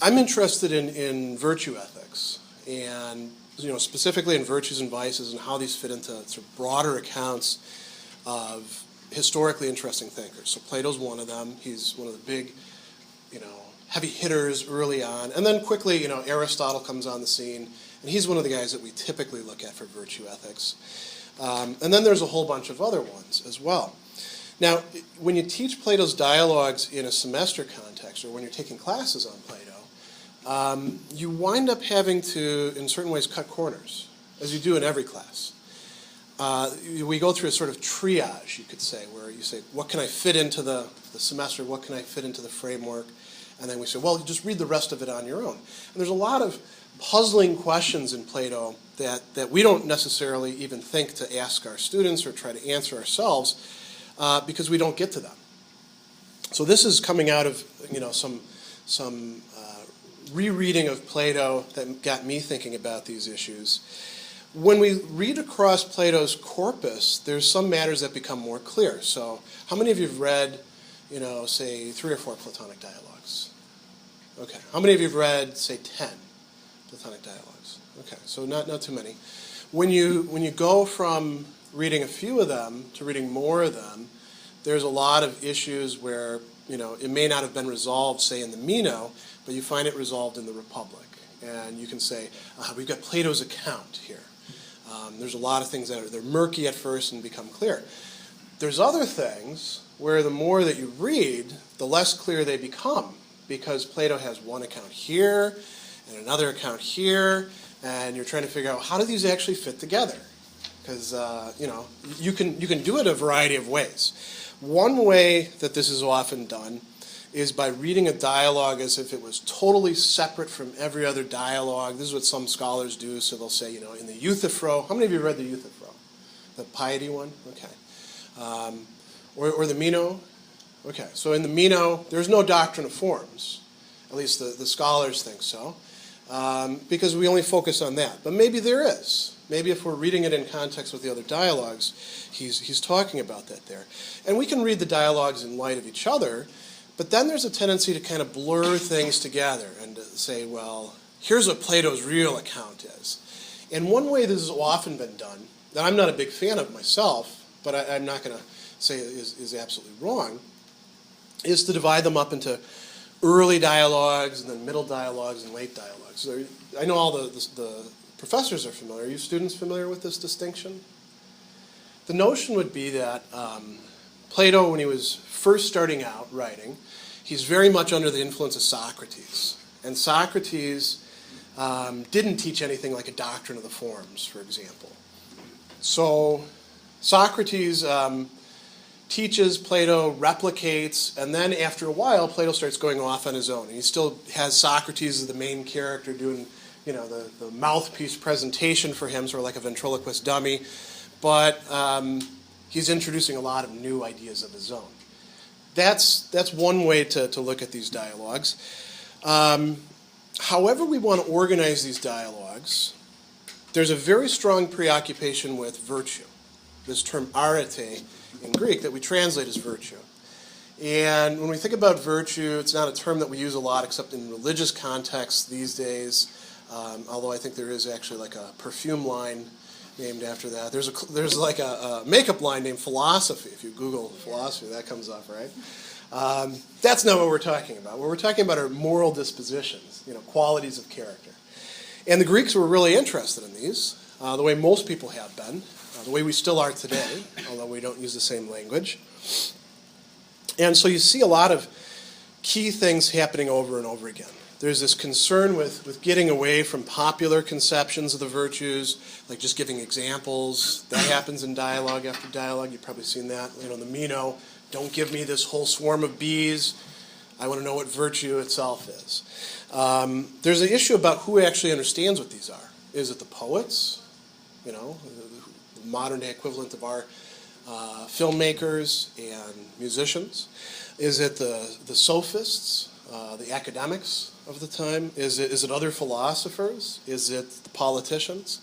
I'm interested in virtue ethics, and specifically in virtues and vices and how these fit into sort of broader accounts of historically interesting thinkers. So Plato's one of them. He's one of the big, heavy hitters early on. And then quickly, Aristotle comes on the scene, and he's one of the guys that we typically look at for virtue ethics. And then there's a whole bunch of other ones as well. Now, when you teach Plato's dialogues in a semester context, or when you're taking classes on Plato, you wind up having to, in certain ways, cut corners, as you do in every class. We go through a sort of triage, you could say, where you say, what can I fit into the semester, what can I fit into the framework? And then we say, well, just read the rest of it on your own. And there's a lot of puzzling questions in Plato that we don't necessarily even think to ask our students or try to answer ourselves because we don't get to them. So this is coming out of some rereading of Plato that got me thinking about these issues. When we read across Plato's corpus, there's some matters that become more clear. So how many of you have read, say, 3 or 4 Platonic dialogues? Okay. How many of you have read, say, 10 Platonic dialogues? Okay, so not too many. When you go from reading a few of them to reading more of them, there's a lot of issues where, it may not have been resolved, say, in the Meno, but you find it resolved in the Republic. And you can say, we've got Plato's account here. There's a lot of things that they're murky at first and become clear. There's other things where the more that you read, the less clear they become, because Plato has one account here and another account here, and you're trying to figure out how do these actually fit together? Because you can do it a variety of ways. One way that this is often done is by reading a dialogue as if it was totally separate from every other dialogue. This is what some scholars do. So they'll say, in the Euthyphro. How many of you read the Euthyphro? The piety one? Okay. Or the Meno? Okay. So in the Meno, there's no doctrine of forms. At least the scholars think so. Because we only focus on that. But maybe there is. Maybe if we're reading it in context with the other dialogues, he's talking about that there. And we can read the dialogues in light of each other, but then there's a tendency to kind of blur things together and to say, well, here's what Plato's real account is. And one way this has often been done, that I'm not a big fan of myself, but I'm not going to say is absolutely wrong, is to divide them up into early dialogues and then middle dialogues and late dialogues. So I know all the professors are familiar. Are you students familiar with this distinction? The notion would be that Plato, when he was first starting out writing, he's very much under the influence of Socrates. And Socrates didn't teach anything like a doctrine of the forms, for example. So Socrates teaches, Plato replicates, and then after a while, Plato starts going off on his own. And he still has Socrates as the main character doing the mouthpiece presentation for him, sort of like a ventriloquist dummy. But he's introducing a lot of new ideas of his own. That's one way to look at these dialogues. However we want to organize these dialogues, there's a very strong preoccupation with virtue, this term arete in Greek that we translate as virtue. And when we think about virtue, it's not a term that we use a lot except in religious contexts these days, although I think there is actually like a perfume line named after that. There's like a makeup line named Philosophy. If you Google philosophy, that comes up, right? That's not what we're talking about. What we're talking about are moral dispositions, qualities of character. And the Greeks were really interested in these, the way most people have been, the way we still are today, although we don't use the same language. And so you see a lot of key things happening over and over again. There's this concern with getting away from popular conceptions of the virtues, like just giving examples. That happens in dialogue after dialogue. You've probably seen that. In the Meno, don't give me this whole swarm of bees. I want to know what virtue itself is. There's an issue about who actually understands what these are. Is it the poets? The modern-day equivalent of our filmmakers and musicians? Is it the sophists, the academics of the time? Is it other philosophers? Is it the politicians?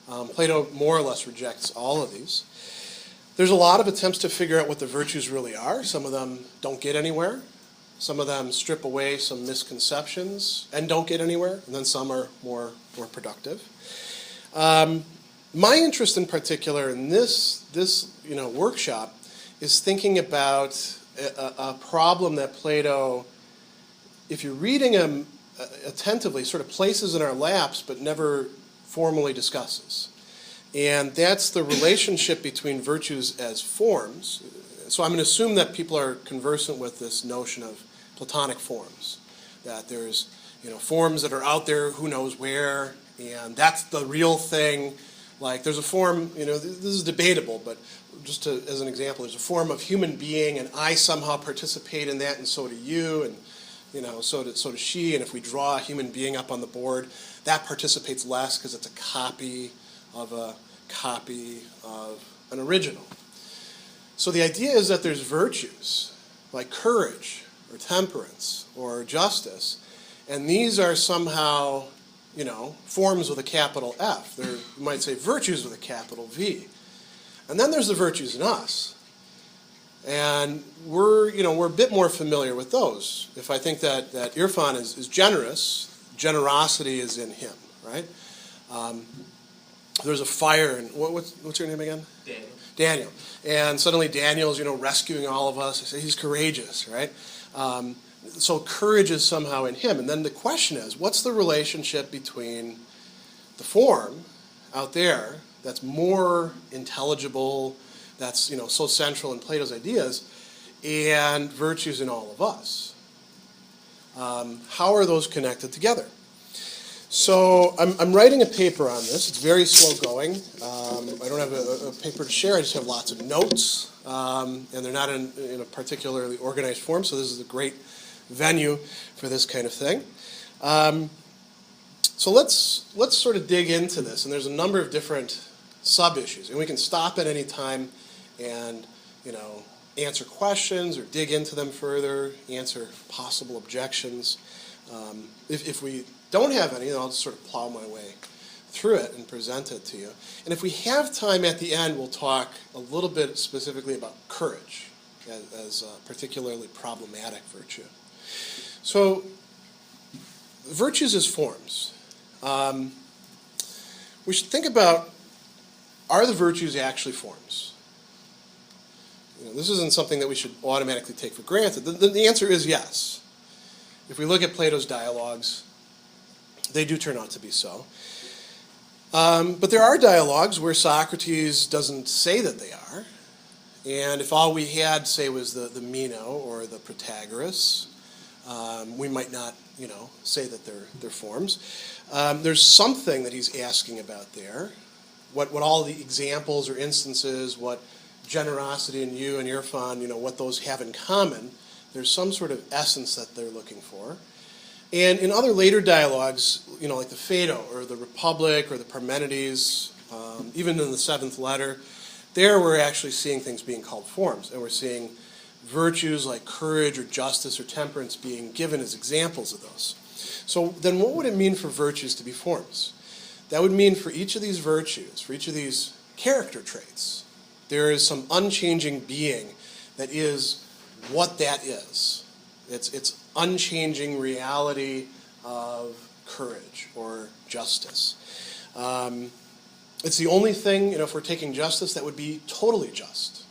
Plato more or less rejects all of these. There's a lot of attempts to figure out what the virtues really are. Some of them don't get anywhere. Some of them strip away some misconceptions and don't get anywhere, and then some are more productive. My interest in particular in this workshop is thinking about a problem that Plato, if you're reading him attentively, sort of places in our laps but never formally discusses. And that's the relationship between virtues as forms. So I'm going to assume that people are conversant with this notion of Platonic forms, that there's forms that are out there, who knows where, and that's the real thing. Like there's a form, this is debatable, but just as an example, there's a form of human being, and I somehow participate in that, and so do you, and so does she. And if we draw a human being up on the board, that participates less because it's a copy of an original. So the idea is that there's virtues like courage or temperance or justice, and these are somehow forms with a capital F. They're, you might say, virtues with a capital V. And then there's the virtues in us. And we're a bit more familiar with those. If I think that Irfan is generous, generosity is in him, right? There's a fire, and what's your name again? Daniel. And suddenly Daniel's, rescuing all of us. I say he's courageous, right? So courage is somehow in him. And then the question is, what's the relationship between the form out there that's more intelligible, that's so central in Plato's ideas, and virtues in all of us? How are those connected together? So I'm writing a paper on this. It's very slow going. I don't have a paper to share. I just have lots of notes, and they're not in a particularly organized form, so this is a great venue for this kind of thing. So let's sort of dig into this, and there's a number of different sub-issues, and we can stop at any time and answer questions or dig into them further, answer possible objections. If we don't have any, then I'll just sort of plow my way through it and present it to you. And if we have time at the end, we'll talk a little bit specifically about courage as a particularly problematic virtue. So, virtues as forms. We should think about, are the virtues actually forms? This isn't something that we should automatically take for granted. The answer is yes. If we look at Plato's dialogues, they do turn out to be so. But there are dialogues where Socrates doesn't say that they are. And if all we had, say, was the Meno or the Protagoras, we might not, say that they're forms. There's something that he's asking about there. What all the examples or instances, what generosity in you and Irfan, what those have in common. There's some sort of essence that they're looking for. And in other later dialogues, like the Phaedo or the Republic or the Parmenides, even in the seventh letter, there we're actually seeing things being called forms. And we're seeing virtues like courage or justice or temperance being given as examples of those. So then what would it mean for virtues to be forms? That would mean for each of these virtues, for each of these character traits, there is some unchanging being that is what that is. It's unchanging reality of courage or justice. It's the only thing, if we're taking justice, that would be totally just.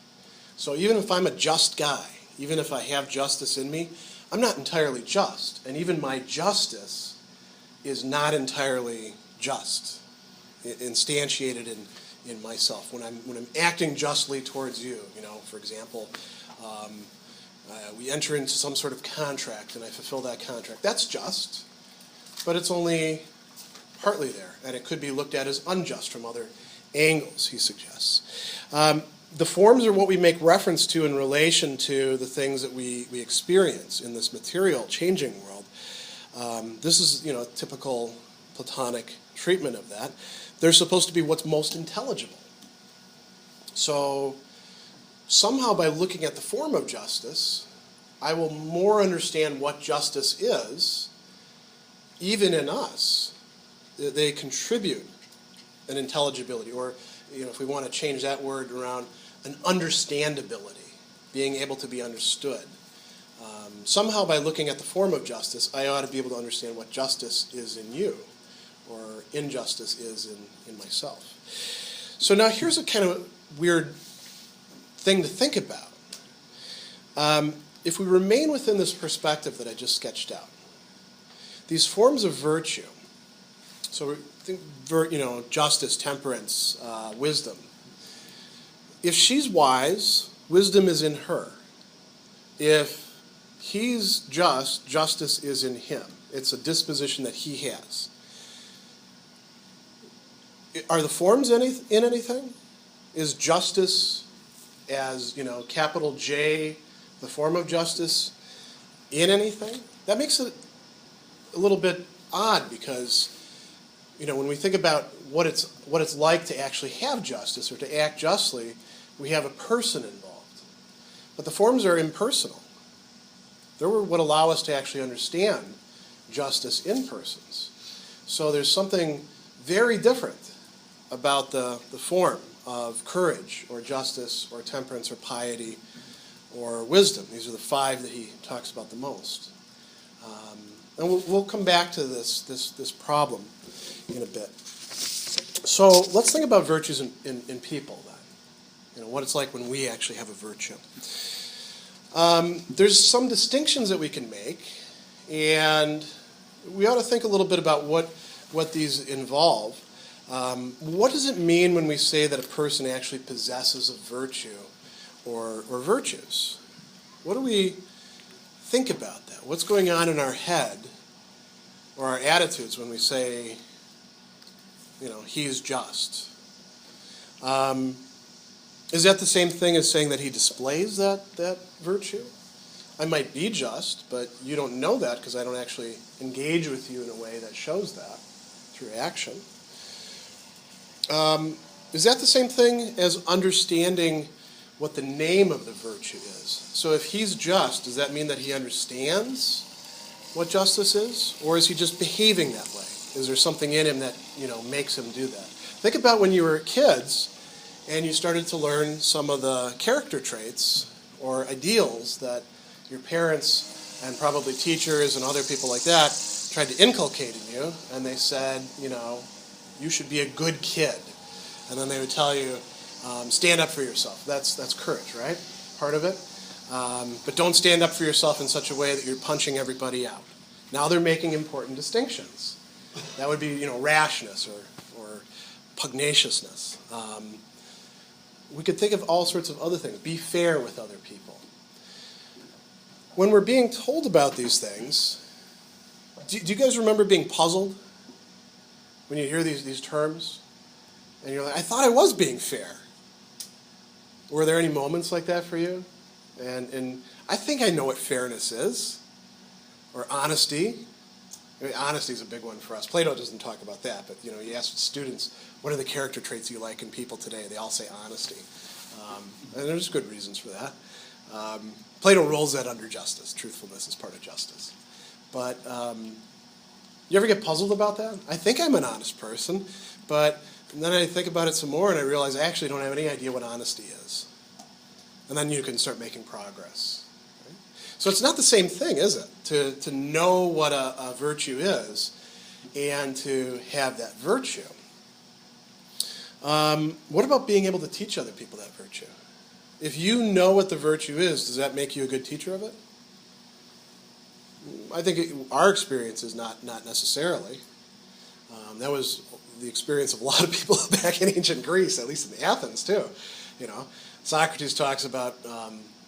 So even if I'm a just guy, even if I have justice in me, I'm not entirely just. And even my justice is not entirely just, instantiated in myself. When I'm acting justly towards you, for example, we enter into some sort of contract and I fulfill that contract. That's just, but it's only partly there, and it could be looked at as unjust from other angles, he suggests. The forms are what we make reference to in relation to the things that we experience in this material, changing world. This is, a typical Platonic treatment of that. They're supposed to be what's most intelligible. So somehow by looking at the form of justice, I will more understand what justice is, even in us. They contribute an intelligibility, or if we want to change that word around, an understandability, being able to be understood. Somehow by looking at the form of justice, I ought to be able to understand what justice is in you, or injustice is in myself. So now here's a kind of weird thing to think about. If we remain within this perspective that I just sketched out, these forms of virtue, so think, justice, temperance, wisdom. If she's wise, wisdom is in her. If he's just, justice is in him. It's a disposition that he has. Are the forms in anything? Is justice as, capital J, the form of justice, in anything? That makes it a little bit odd because, when we think about what it's like to actually have justice or to act justly, we have a person involved. But the forms are impersonal. They're what allow us to actually understand justice in persons. So there's something very different about the form of courage or justice or temperance or piety or wisdom. These are the five that he talks about the most. And we'll come back to this problem in a bit. So let's think about virtues in people then. What it's like when we actually have a virtue. There's some distinctions that we can make, and we ought to think a little bit about what these involve. What does it mean when we say that a person actually possesses a virtue or virtues? What do we think about that? What's going on in our head or our attitudes when we say, he's just? Is that the same thing as saying that he displays that virtue? I might be just, but you don't know that because I don't actually engage with you in a way that shows that through action. Is that the same thing as understanding what the name of the virtue is? So if he's just, does that mean that he understands what justice is? Or is he just behaving that way? Is there something in him that, makes him do that? Think about when you were kids and you started to learn some of the character traits or ideals that your parents and probably teachers and other people like that tried to inculcate in you, and they said, you should be a good kid. And then they would tell you, stand up for yourself. That's courage, right? Part of it. But don't stand up for yourself in such a way that you're punching everybody out. Now they're making important distinctions. That would be, rashness or pugnaciousness. We could think of all sorts of other things. Be fair with other people. When we're being told about these things, do you guys remember being puzzled when you hear these terms? And you're like, I thought I was being fair. Were there any moments like that for you? And I think I know what fairness is, or honesty. Honesty is a big one for us. Plato doesn't talk about that, but you ask students, what are the character traits you like in people today? They all say honesty. And there's good reasons for that. Plato rolls that under justice. Truthfulness is part of justice. But you ever get puzzled about that? I think I'm an honest person, but then I think about it some more and I realize I actually don't have any idea what honesty is. And then you can start making progress. Right? So it's not the same thing, is it? To know what a virtue is and to have that virtue. What about being able to teach other people that virtue? If you know what the virtue is, does that make you a good teacher of it? I think our experience is not necessarily. That was the experience of a lot of people back in ancient Greece, at least in Athens too. Socrates talks about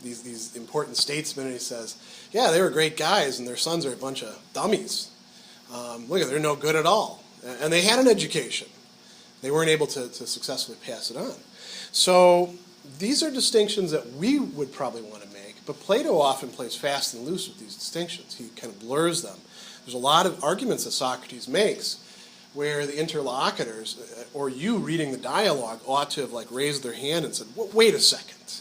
these important statesmen, and he says, yeah, they were great guys, and their sons are a bunch of dummies. Look, they're no good at all. And they had an education. They weren't able to successfully pass it on. So these are distinctions that we would probably want to make, but Plato often plays fast and loose with these distinctions. He kind of blurs them. There's a lot of arguments that Socrates makes where the interlocutors, or you reading the dialogue, ought to have raised their hand and said, wait a second.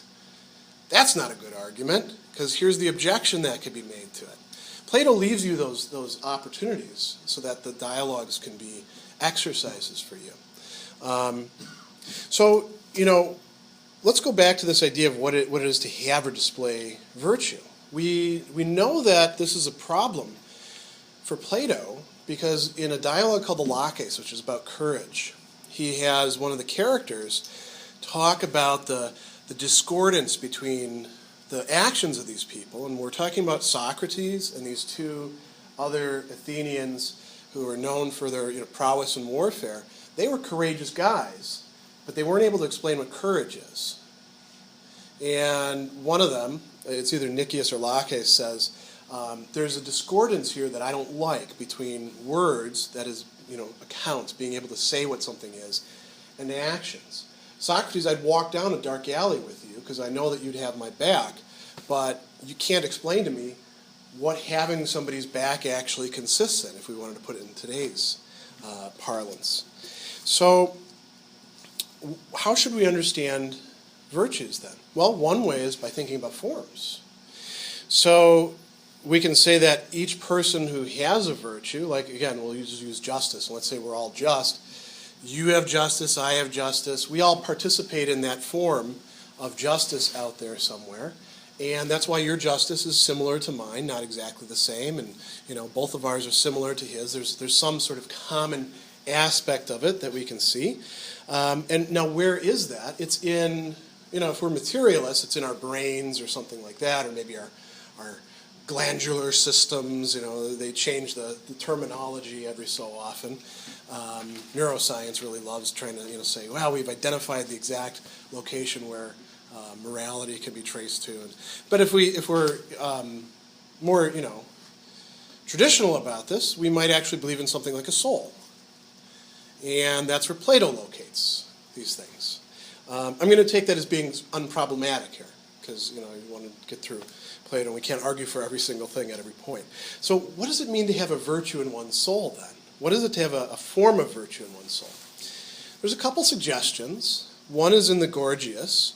That's not a good argument, because here's the objection that could be made to it. Plato leaves you those opportunities so that the dialogues can be exercises for you. Let's go back to this idea of what it is to have or display virtue. We know that this is a problem for Plato because in a dialogue called the Laches, which is about courage, he has one of the characters talk about the discordance between the actions of these people, and we're talking about Socrates and these two other Athenians who are known for their prowess in warfare. They were courageous guys, but they weren't able to explain what courage is. And one of them, it's either Nicias or Laches, says, there's a discordance here that I don't like between words, that is, accounts, being able to say what something is, and actions. Socrates, I'd walk down a dark alley with you because I know that you'd have my back, but you can't explain to me what having somebody's back actually consists in, if we wanted to put it in today's parlance. So how should we understand virtues then? Well, one way is by thinking about forms. So we can say that each person who has a virtue, like again, we'll use justice, and let's say we're all just. You have justice, I have justice. We all participate in that form of justice out there somewhere. And that's why your justice is similar to mine, not exactly the same. And both of ours are similar to his. There's some sort of common aspect of it that we can see. And now where is that? It's in, if we're materialists, it's in our brains or something like that, or maybe our glandular systems. They change the terminology every so often. Neuroscience really loves trying to say, well, we've identified the exact location where morality can be traced to. But if we're more traditional about this, we might actually believe in something like a soul, and that's where Plato locates these things. I'm going to take that as being unproblematic here, because you want to get through Plato, and we can't argue for every single thing at every point. So what does it mean to have a virtue in one's soul then? What is it to have a form of virtue in one's soul? There's a couple suggestions. One is in the Gorgias,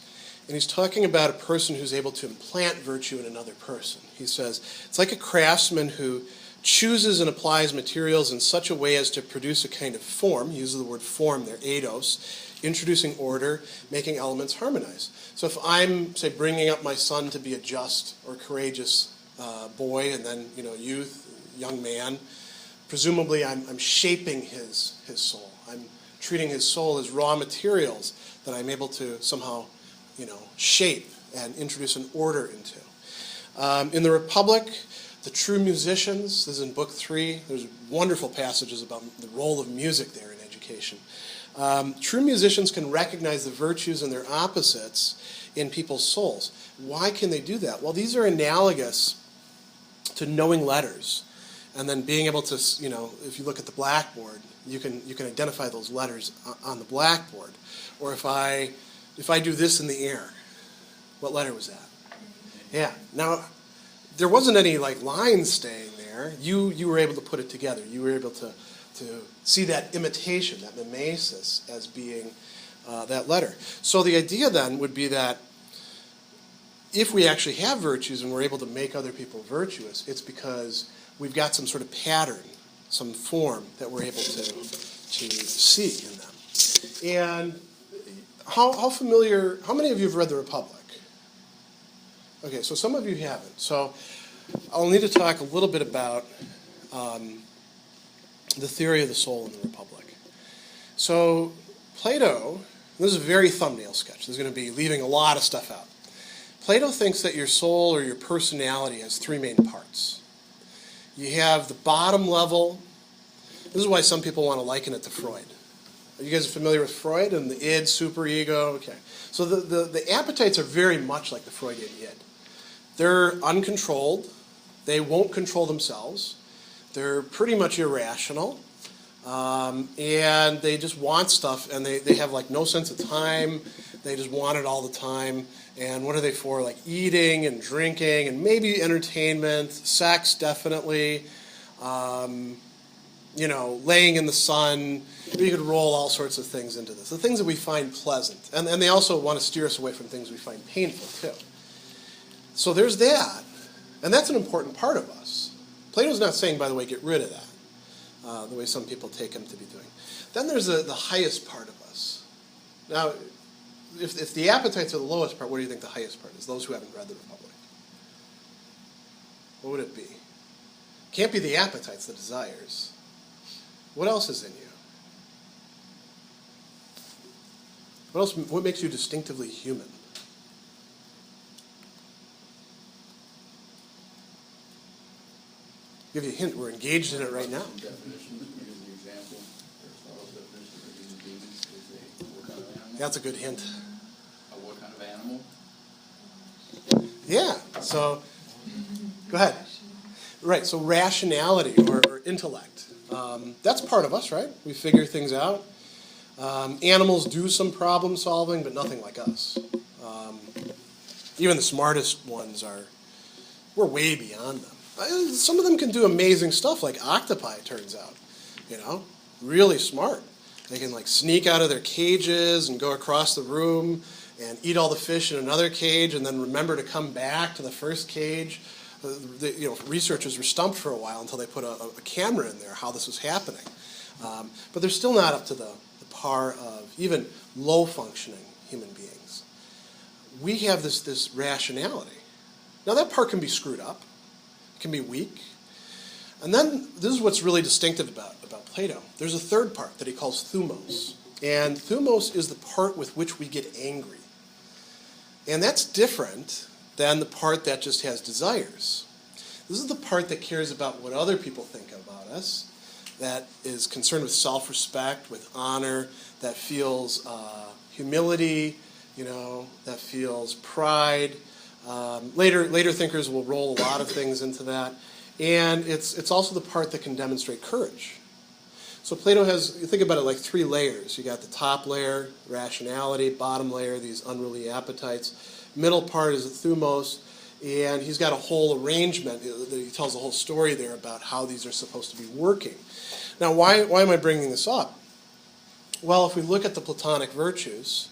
and he's talking about a person who's able to implant virtue in another person. He says, it's like a craftsman who chooses and applies materials in such a way as to produce a kind of form. He uses the word form there, eidos, introducing order, making elements harmonize. So if I'm, say, bringing up my son to be a just or courageous boy, and then, youth, young man, presumably I'm shaping his soul. I'm treating his soul as raw materials that I'm able to somehow shape and introduce an order into. In the Republic, the true musicians, this is in Book 3, there's wonderful passages about the role of music there in education. True musicians can recognize the virtues and their opposites in people's souls. Why can they do that? Well, these are analogous to knowing letters, and then being able to, if you look at the blackboard, you can identify those letters on the blackboard. Or if I do this in the air, what letter was that? Yeah. Now, there wasn't any lines staying there. You were able to put it together. You were able to see that imitation, that mimesis, as being that letter. So the idea then would be that if we actually have virtues and we're able to make other people virtuous, it's because we've got some sort of pattern, some form that we're able to see in them. And how many of you have read The Republic? Okay, so some of you haven't. So I'll need to talk a little bit about the theory of the soul in the Republic. So Plato, this is a very thumbnail sketch. This is going to be leaving a lot of stuff out. Plato thinks that your soul or your personality has three main parts. You have the bottom level. This is why some people want to liken it to Freud. Are you guys familiar with Freud and the id, superego? Okay. So the appetites are very much like the Freudian id. They're uncontrolled. They won't control themselves. They're pretty much irrational. And they just want stuff, and they have no sense of time. They just want it all the time. And what are they for? Eating and drinking and maybe entertainment, sex definitely, laying in the sun. You could roll all sorts of things into this. The things that we find pleasant. And they also want to steer us away from things we find painful, too. So there's that. And that's an important part of us. Plato's not saying, by the way, get rid of that, the way some people take him to be doing. Then there's the highest part of us. Now, if the appetites are the lowest part, what do you think the highest part is? Those who haven't read The Republic. what would it be? Can't be the appetites, the desires. What else is in you? What makes you distinctively human? Give you a hint, we're engaged in it right now. That's a good hint. What kind of animal? Yeah, so, go ahead. Right, so rationality or intellect. That's part of us, right? We figure things out. Animals do some problem solving, but nothing like us. Even the smartest ones we're way beyond them. Some of them can do amazing stuff, like octopi, it turns out. Really smart. They can sneak out of their cages and go across the room and eat all the fish in another cage and then remember to come back to the first cage. Researchers were stumped for a while until they put a camera in there, how this was happening. But they're still not up to the par of even low-functioning human beings. We have this rationality. Now that part can be screwed up. It can be weak. And then this is what's really distinctive about Plato. There's a third part that he calls thumos. And thumos is the part with which we get angry. And that's different than the part that just has desires. This is the part that cares about what other people think about us, that is concerned with self-respect, with honor, that feels humility, that feels pride. Later thinkers will roll a lot of things into that. And it's also the part that can demonstrate courage. So Plato has, you think about it like 3 layers. You got the top layer, rationality, bottom layer, these unruly appetites. Middle part is the thumos, and he's got a whole arrangement. He tells a whole story there about how these are supposed to be working. Now, why am I bringing this up? Well, if we look at the Platonic virtues,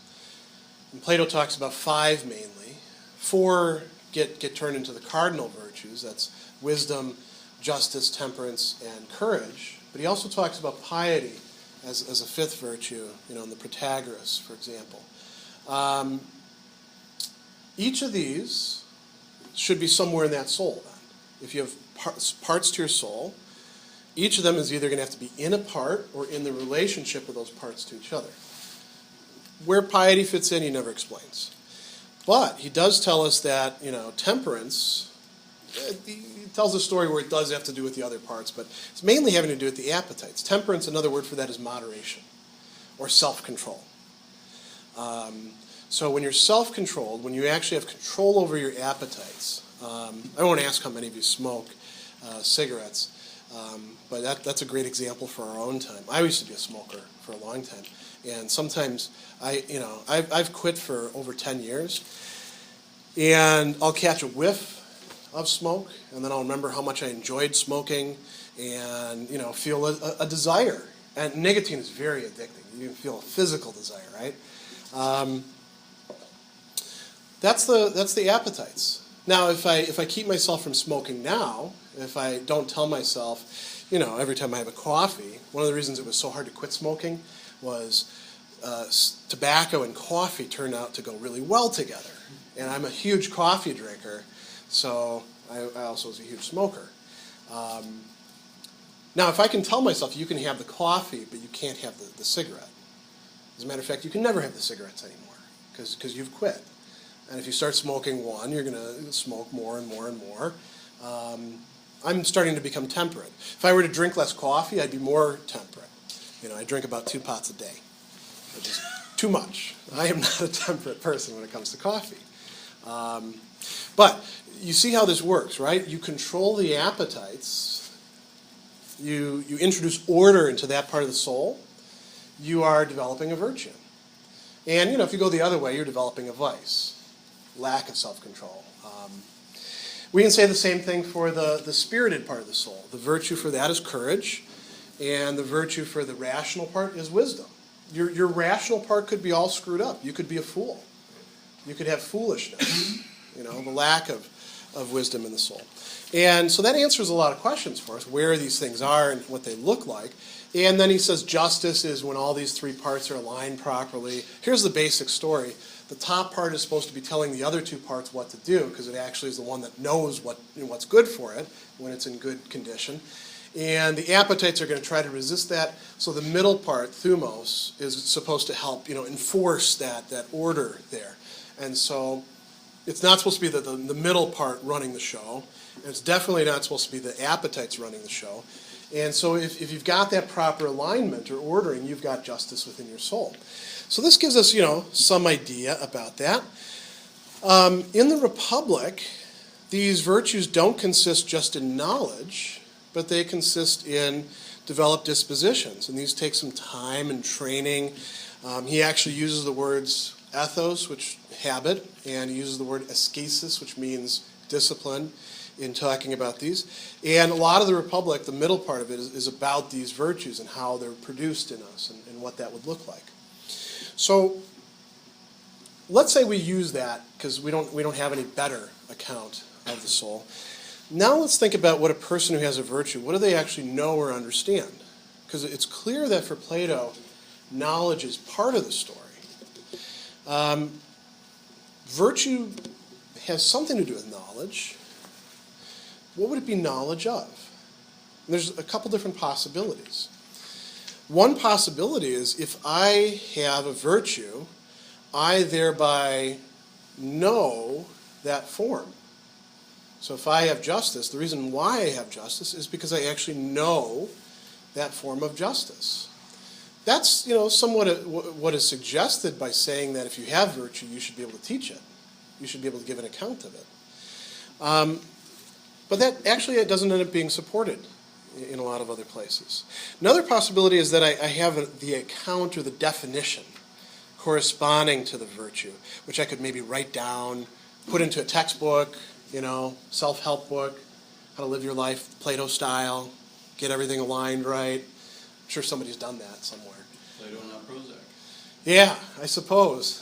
and Plato talks about 5 mainly. 4 get turned into the cardinal virtues. That's wisdom, justice, temperance, and courage. But he also talks about piety as a 5th virtue, in the Protagoras, for example. Each of these should be somewhere in that soul, then. If you have parts to your soul, each of them is either going to have to be in a part or in the relationship of those parts to each other. Where piety fits in, he never explains. But he does tell us that, temperance, he tells a story where it does have to do with the other parts, but it's mainly having to do with the appetites. Temperance, another word for that is moderation or self-control. So when you're self-controlled, when you actually have control over your appetites, I won't ask how many of you smoke cigarettes, but that's a great example for our own time. I used to be a smoker for a long time, and sometimes I've quit for over 10 years, and I'll catch a whiff of smoke, and then I'll remember how much I enjoyed smoking, and feel a desire. And nicotine is very addicting. You can feel a physical desire, right? That's the appetites. Now, if I keep myself from smoking now, if I don't tell myself, every time I have a coffee, one of the reasons it was so hard to quit smoking was tobacco and coffee turned out to go really well together. And I'm a huge coffee drinker, so I also was a huge smoker. Now, if I can tell myself you can have the coffee, but you can't have the cigarette. As a matter of fact, you can never have the cigarettes anymore because you've quit. And if you start smoking one, you're going to smoke more and more and more. I'm starting to become temperate. If I were to drink less coffee, I'd be more temperate. I drink about 2 pots a day, which is too much. I am not a temperate person when it comes to coffee. But you see how this works, right? You control the appetites. You introduce order into that part of the soul. You are developing a virtue. And, if you go the other way, you're developing a vice. Lack of self-control. We can say the same thing for the spirited part of the soul. The virtue for that is courage, and the virtue for the rational part is wisdom. Your rational part could be all screwed up. You could be a fool. You could have foolishness, the lack of wisdom in the soul. And so that answers a lot of questions for us, where these things are and what they look like. And then he says justice is when all these 3 parts are aligned properly. Here's the basic story. The top part is supposed to be telling the other two parts what to do, because it actually is the one that knows what's good for it when it's in good condition. And the appetites are going to try to resist that. So the middle part, thumos, is supposed to help, enforce that order there. And so it's not supposed to be the middle part running the show. And it's definitely not supposed to be the appetites running the show. And so if you've got that proper alignment or ordering, you've got justice within your soul. So this gives us, some idea about that. In the Republic, these virtues don't consist just in knowledge, but they consist in developed dispositions. And these take some time and training. He actually uses the words ethos, which habit, and he uses the word ascesis, which means discipline, in talking about these. And a lot of the Republic, the middle part of it, is about these virtues and how they're produced in us and what that would look like. So let's say we use that because we don't have any better account of the soul. Now let's think about what a person who has a virtue, what do they actually know or understand? Because it's clear that for Plato, knowledge is part of the story. Virtue has something to do with knowledge. What would it be knowledge of? And there's a couple different possibilities. One possibility is if I have a virtue, I thereby know that form. So if I have justice, the reason why I have justice is because I actually know that form of justice. That's, somewhat what is suggested by saying that if you have virtue, you should be able to teach it. You should be able to give an account of it. But that actually it doesn't end up being supported in a lot of other places. Another possibility is that I have the account or the definition corresponding to the virtue, which I could maybe write down, put into a textbook, self-help book, how to live your life, Plato style, get everything aligned right. I'm sure somebody's done that somewhere. Plato, not Prozac. Yeah, I suppose.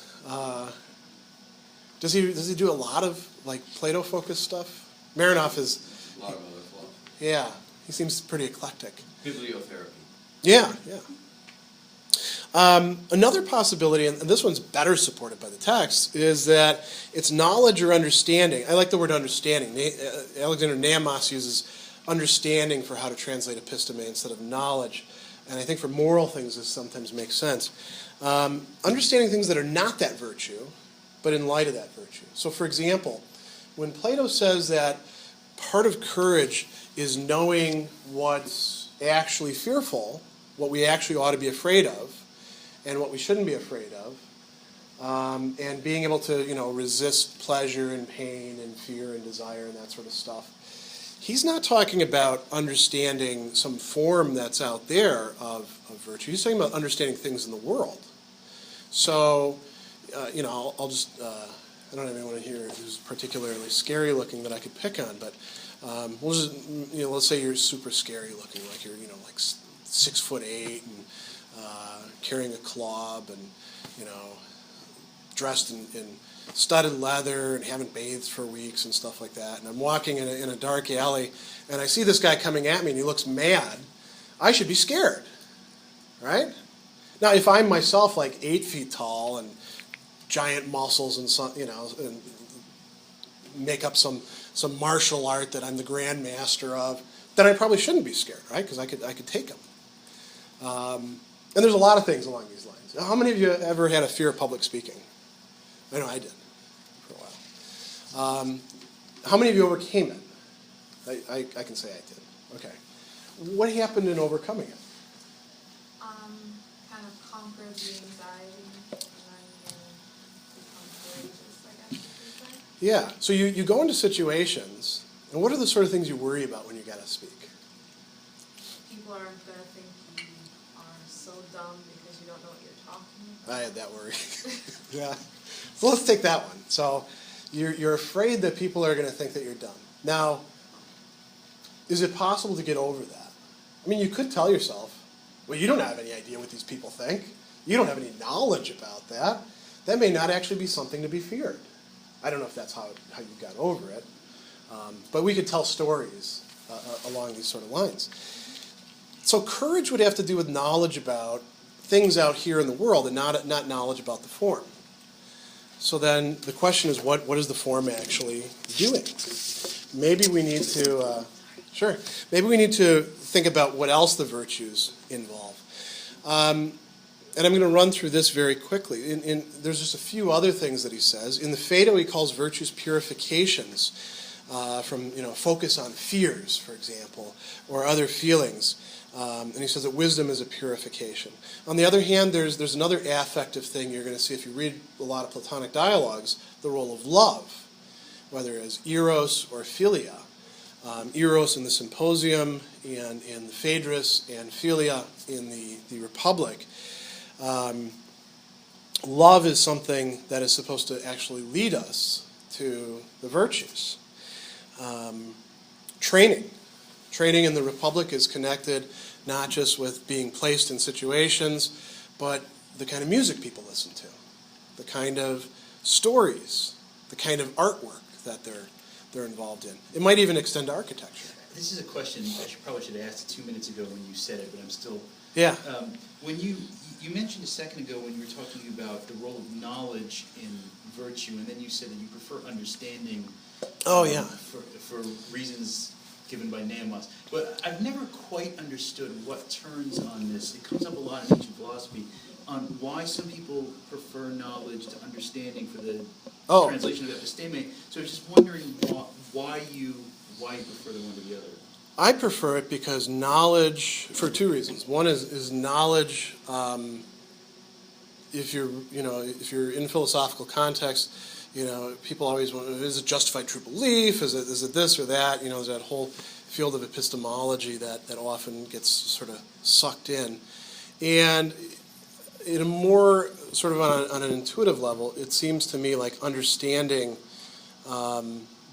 Does he do a lot of Plato-focused stuff? Marinoff is. A lot of other flaws. Yeah, he seems pretty eclectic. Bibliotherapy. Yeah. Another possibility, and this one's better supported by the text, is that it's knowledge or understanding. I like the word understanding. Alexander Namas uses understanding for how to translate episteme instead of knowledge. And I think for moral things this sometimes makes sense. Understanding things that are not that virtue, but in light of that virtue. So for example, when Plato says that part of courage is knowing what's actually fearful, what we actually ought to be afraid of, and what we shouldn't be afraid of, and being able to, resist pleasure and pain and fear and desire and that sort of stuff. He's not talking about understanding some form that's out there of virtue. He's talking about understanding things in the world. So, I'll just, I don't have anyone in here who's particularly scary looking that I could pick on, but we'll just, let's say you're super scary looking, like you're, 6'8" and carrying a club and, dressed in studded leather and haven't bathed for weeks and stuff like that. And I'm walking in a dark alley and I see this guy coming at me and he looks mad. I should be scared, right? Now, if I'm myself 8 feet tall and giant muscles and some, and make up some martial art that I'm the grand master of, then I probably shouldn't be scared, right? Because I could take him. And there's a lot of things along these lines. How many of you ever had a fear of public speaking? I know I did for a while. How many of you overcame it? I can say I did. Okay. What happened in overcoming it? Kind of conquered the anxiety and then become courageous, I guess you could say. Yeah. So you go into situations, and what are the sort of things you worry about when you got to speak? People aren't going to think you are so dumb because you don't know what you're talking about. I had that worry. Yeah. So let's take that one. So you're afraid that people are going to think that you're dumb. Now, is it possible to get over that? I mean, you could tell yourself, well, you don't have any idea what these people think. You don't have any knowledge about that. That may not actually be something to be feared. I don't know if that's how you got over it. But we could tell stories along these sort of lines. So courage would have to do with knowledge about things out here in the world and not knowledge about the form. So then the question is, what is the form actually doing? Maybe we need to, maybe we need to think about what else the virtues involve. And I'm going to run through this very quickly. There's just a few other things that he says. In the Phaedo, he calls virtues purifications from focus on fears, for example, or other feelings. And he says that wisdom is a purification. On the other hand, there's another affective thing you're going to see if you read a lot of Platonic dialogues, the role of love, whether as eros or philia. Eros in the Symposium and in the Phaedrus, and philia in the Republic. Love is something that is supposed to actually lead us to the virtues. Training in the Republic is connected not just with being placed in situations, but the kind of music people listen to, the kind of stories, the kind of artwork that they're involved in. It might even extend to architecture. This is a question I probably should have asked 2 minutes ago when you said it, but I'm still... Yeah. When you mentioned a second ago when you were talking about the role of knowledge in virtue, and then you said that you prefer understanding for reasons given by Namos. But I've never quite understood what turns on this. It comes up a lot in ancient philosophy on why some people prefer knowledge to understanding for the translation of episteme. So I was just wondering why you prefer the one to the other. I prefer it because knowledge, for two reasons. One is knowledge. If you're in philosophical context, people always want, is it justified true belief? Is it this or that? There's that whole field of epistemology that often gets sort of sucked in. And in a more sort of on an intuitive level, it seems to me like understanding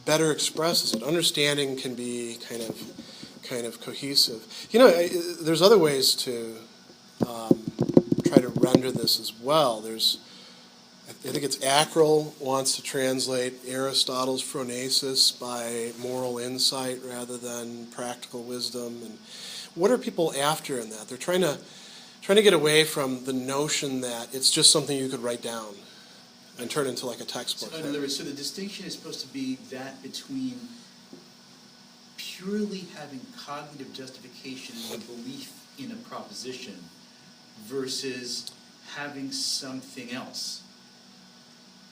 better expresses it. Understanding can be kind of cohesive. There's other ways to try to render this as well. I think it's Ackrell wants to translate Aristotle's phronesis by moral insight rather than practical wisdom. And what are people after in that? They're trying to get away from the notion that it's just something you could write down and turn into like a textbook. So in other words, so the distinction is supposed to be that between purely having cognitive justification and belief in a proposition versus having something else.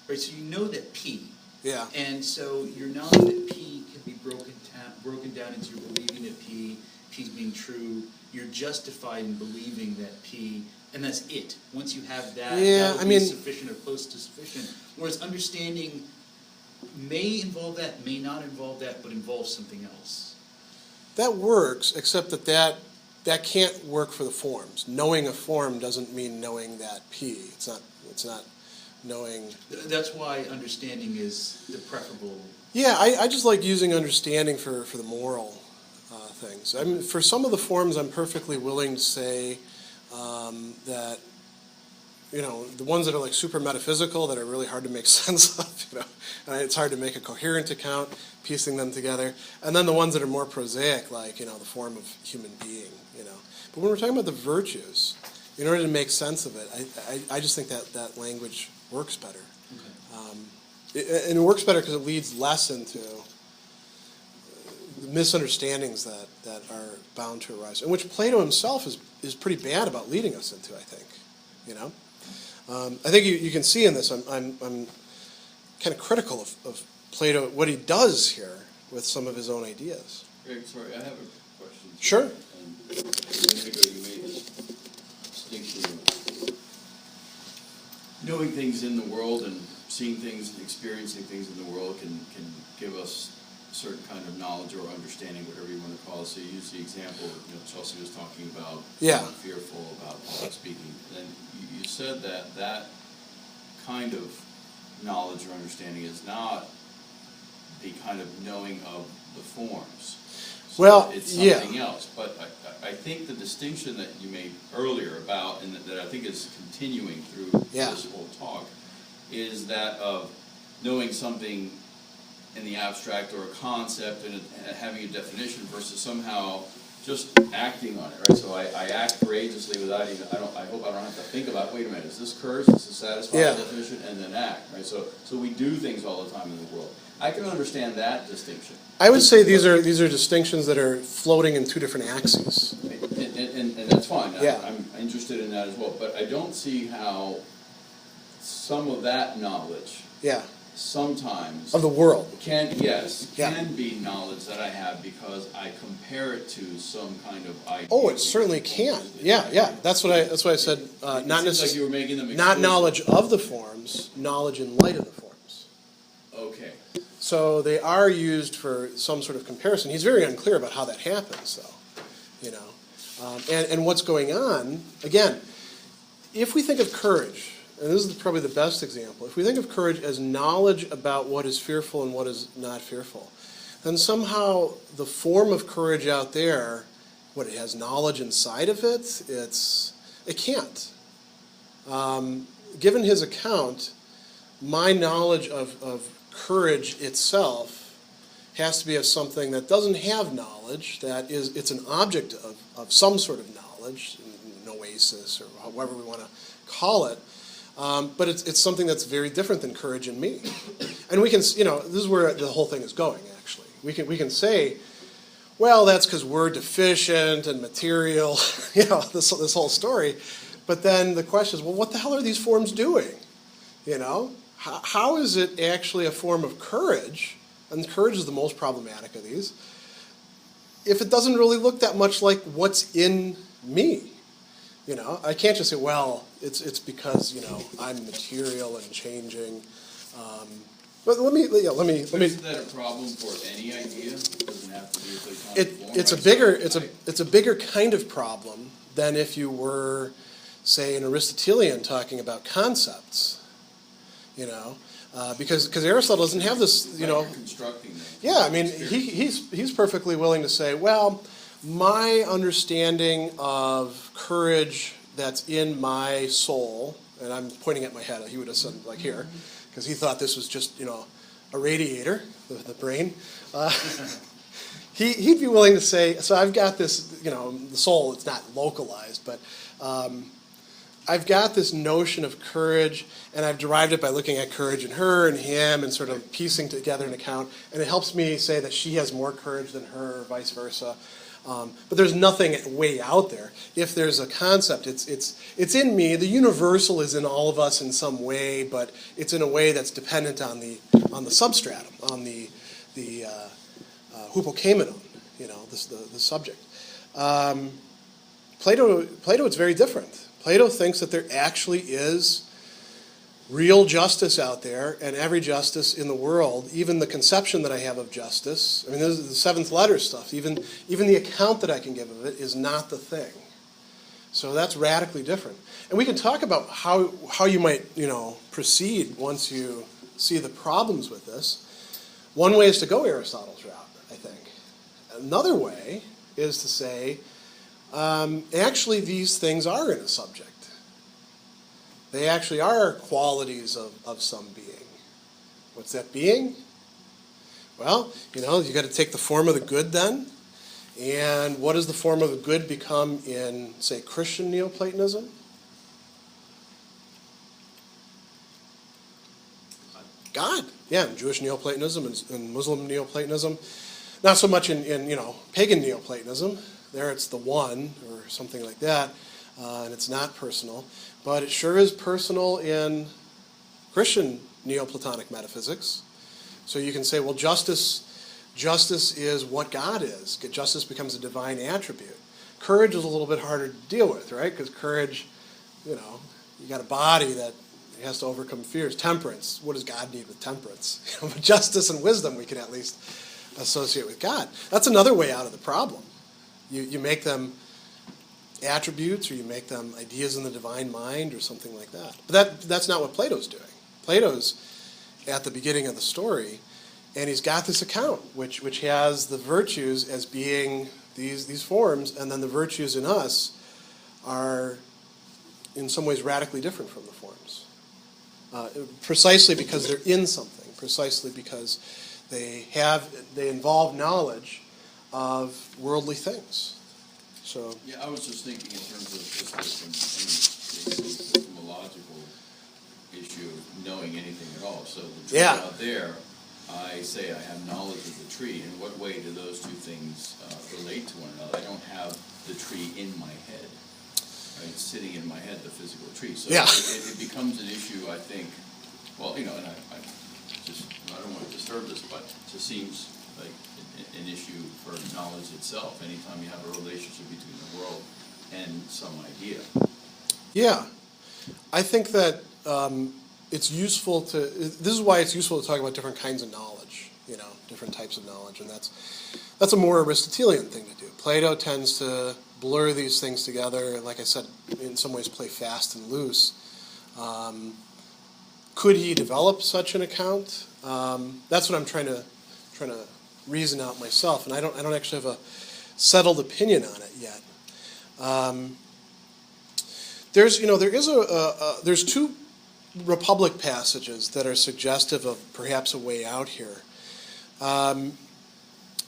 Right, so you know that P. Yeah. And so your knowledge that P can be broken down into your believing that P's being true, you're justified in believing that P, and that's it. Once you have that, that will be sufficient or close to sufficient. Whereas understanding may involve that, may not involve that, but involves something else. That works, except that can't work for the forms. Knowing a form doesn't mean knowing that P. It's not knowing. That's why understanding is the preferable. Yeah, I just like using understanding for the moral things. I mean, for some of the forms, I'm perfectly willing to say that, the ones that are like super metaphysical, that are really hard to make sense of, and it's hard to make a coherent account, piecing them together. And then the ones that are more prosaic, like, the form of human being, But when we're talking about the virtues, in order to make sense of it, I just think that language works better. Okay. And it works better because it leads less into the misunderstandings that are bound to arise, and which Plato himself is pretty bad about leading us into, I think. I think you can see in this, I'm kind of critical of Plato, what he does here with some of his own ideas. Greg, sorry, I have a question. Sure. And a minute ago you made this distinction of knowing things in the world and seeing things and experiencing things in the world can give us a certain kind of knowledge or understanding, whatever you want to call it. So you use the example, Chelsea was talking about being fearful about public speaking. And you said that kind of knowledge or understanding is not the kind of knowing of the forms. So it's something else. But I think the distinction that you made earlier about, and that I think is continuing through this whole talk, is that of knowing something in the abstract or a concept and having a definition versus somehow just acting on it, right? So I act courageously without even, I hope I don't have to think about, wait a minute, is this courage, is this satisfying, Yeah. sufficient, and then act, right? So we do things all the time in the world. I can understand that distinction. I would say these are distinctions that are floating in two different axes. And that's fine. Yeah. I'm interested in that as well. But I don't see how some of that knowledge Yeah, sometimes of the world. can Yeah. be knowledge that I have because I compare it to some kind of idea. Oh, it certainly can. Yeah. That's what I said. It Not seems like necessarily. you were making them Not exclusive. knowledge of the forms, knowledge in light of the forms. Okay. So they are used for some sort of comparison. He's very unclear about how that happens, though. And what's going on, again, if we think of courage, and this is probably the best example, if we think of courage as knowledge about what is fearful and what is not fearful, then somehow the form of courage out there, it has knowledge inside of it, it can't. Given his account, my knowledge of courage itself has to be of something that doesn't have knowledge, it's an object of some sort of knowledge, an oasis or however we want to call it, but it's something that's very different than courage in me. And we can, this is where the whole thing is going, actually. We can say, well, that's because we're deficient and material, this whole story. But then the question is, well, what the hell are these forms doing? How is it actually a form of courage, and courage is the most problematic of these, if it doesn't really look that much like what's in me? I can't just say, well, it's because, I'm material and changing. But let me. Isn't that a problem for any idea? It doesn't have to be a Platonic form, It's a bigger kind of problem than if you were, say, an Aristotelian talking about concepts. Because Aristotle doesn't have this, You're constructing them. Yeah, I mean, he's perfectly willing to say, well, my understanding of courage that's in my soul, and I'm pointing at my head, he would have said like here, because he thought this was just, a radiator, the brain. He'd be willing to say, so I've got this, the soul, it's not localized, but I've got this notion of courage, and I've derived it by looking at courage in her and him and sort of piecing together an account, and it helps me say that she has more courage than her, or vice versa. But there's nothing way out there. If there's a concept, it's in me. The universal is in all of us in some way, but it's in a way that's dependent on the substratum, on the hypokamenon, the subject. Plato, it's very different. Plato thinks that there actually is real justice out there, and every justice in the world, even the conception that I have of justice, I mean, this is the seventh letter stuff, even the account that I can give of it is not the thing. So that's radically different. And we can talk about how you might, proceed once you see the problems with this. One way is to go Aristotle's route, I think. Another way is to say, actually these things are in a subject. They actually are qualities of some being. What's that being? Well, you got to take the form of the good then. And what does the form of the good become in, say, Christian Neoplatonism? God. Yeah, in Jewish Neoplatonism and Muslim Neoplatonism. Not so much in pagan Neoplatonism. There it's the one or something like that, and it's not personal. But it sure is personal in Christian Neoplatonic metaphysics. So you can say, well, justice is what God is. Justice becomes a divine attribute. Courage is a little bit harder to deal with, right? Because courage, you got a body that has to overcome fears. Temperance, what does God need with temperance? But justice and wisdom we can at least associate with God. That's another way out of the problem. You make them attributes, or you make them ideas in the divine mind, or something like that. But that's not what Plato's doing. Plato's at the beginning of the story, and he's got this account, which has the virtues as being these forms, and then the virtues in us are in some ways radically different from the forms. Precisely because they're in something, precisely because they involve knowledge of worldly things. So, Yeah, I was just thinking in terms of just the epistemological issue of knowing anything at all. So the tree out there, I say I have knowledge of the tree. In what way do those two things relate to one another? I don't have the tree in my head. Right? It's sitting in my head, the physical tree. So it becomes an issue, I think. Well, and I don't want to disturb this, but it just seems like an issue for knowledge itself. Anytime you have a relationship between the world and some idea. Yeah, I think that it's useful to. This is why it's useful to talk about different kinds of knowledge. Different types of knowledge, and that's a more Aristotelian thing to do. Plato tends to blur these things together, and like I said, in some ways play fast and loose. Could he develop such an account? That's what I'm trying to reason out myself, and I don't actually have a settled opinion on it yet. There's two Republic passages that are suggestive of perhaps a way out here.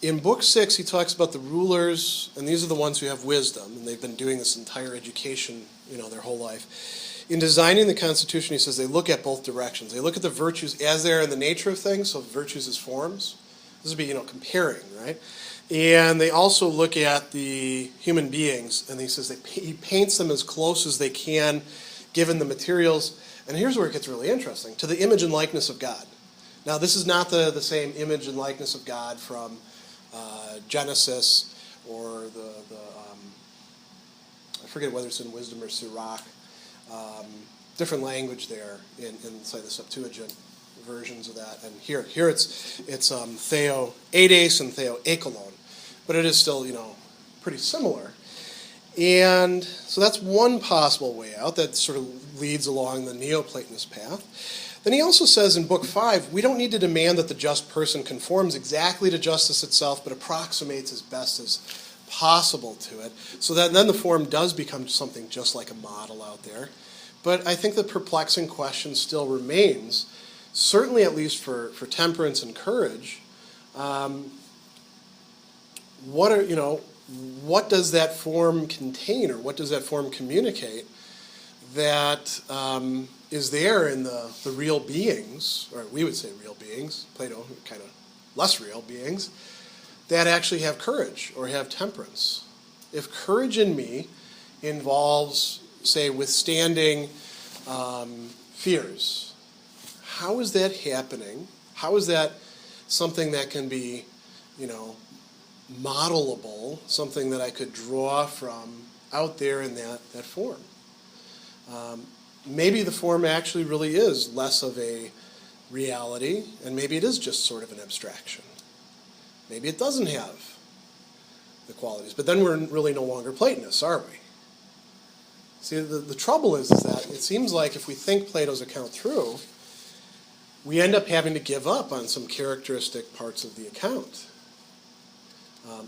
In Book 6, he talks about the rulers, and these are the ones who have wisdom, and they've been doing this entire education, their whole life. In designing the Constitution, he says they look at both directions. They look at the virtues as they are in the nature of things, so virtues as forms. This would be, comparing, right? And they also look at the human beings, and he says he paints them as close as they can, given the materials. And here's where it gets really interesting, to the image and likeness of God. Now, this is not the same image and likeness of God from Genesis or I forget whether it's in Wisdom or Sirach. Different language there in say, the Septuagint versions of that. And here it's Theo Eides and Theo Ekolon. But it is still, pretty similar. And so that's one possible way out that sort of leads along the Neoplatonist path. Then he also says in Book 5, we don't need to demand that the just person conforms exactly to justice itself, but approximates as best as possible to it. So that then the form does become something just like a model out there. But I think the perplexing question still remains, certainly at least for temperance and courage, what does that form contain, or what does that form communicate that is there in the real beings, or we would say real beings, Plato kind of less real beings, that actually have courage or have temperance? If courage in me involves, say, withstanding fears, how is that happening? How is that something that can be, modelable, something that I could draw from out there in that form? Maybe the form actually really is less of a reality, and maybe it is just sort of an abstraction. Maybe it doesn't have the qualities, but then we're really no longer Platonists, are we? See, the trouble is that it seems like if we think Plato's account through, we end up having to give up on some characteristic parts of the account.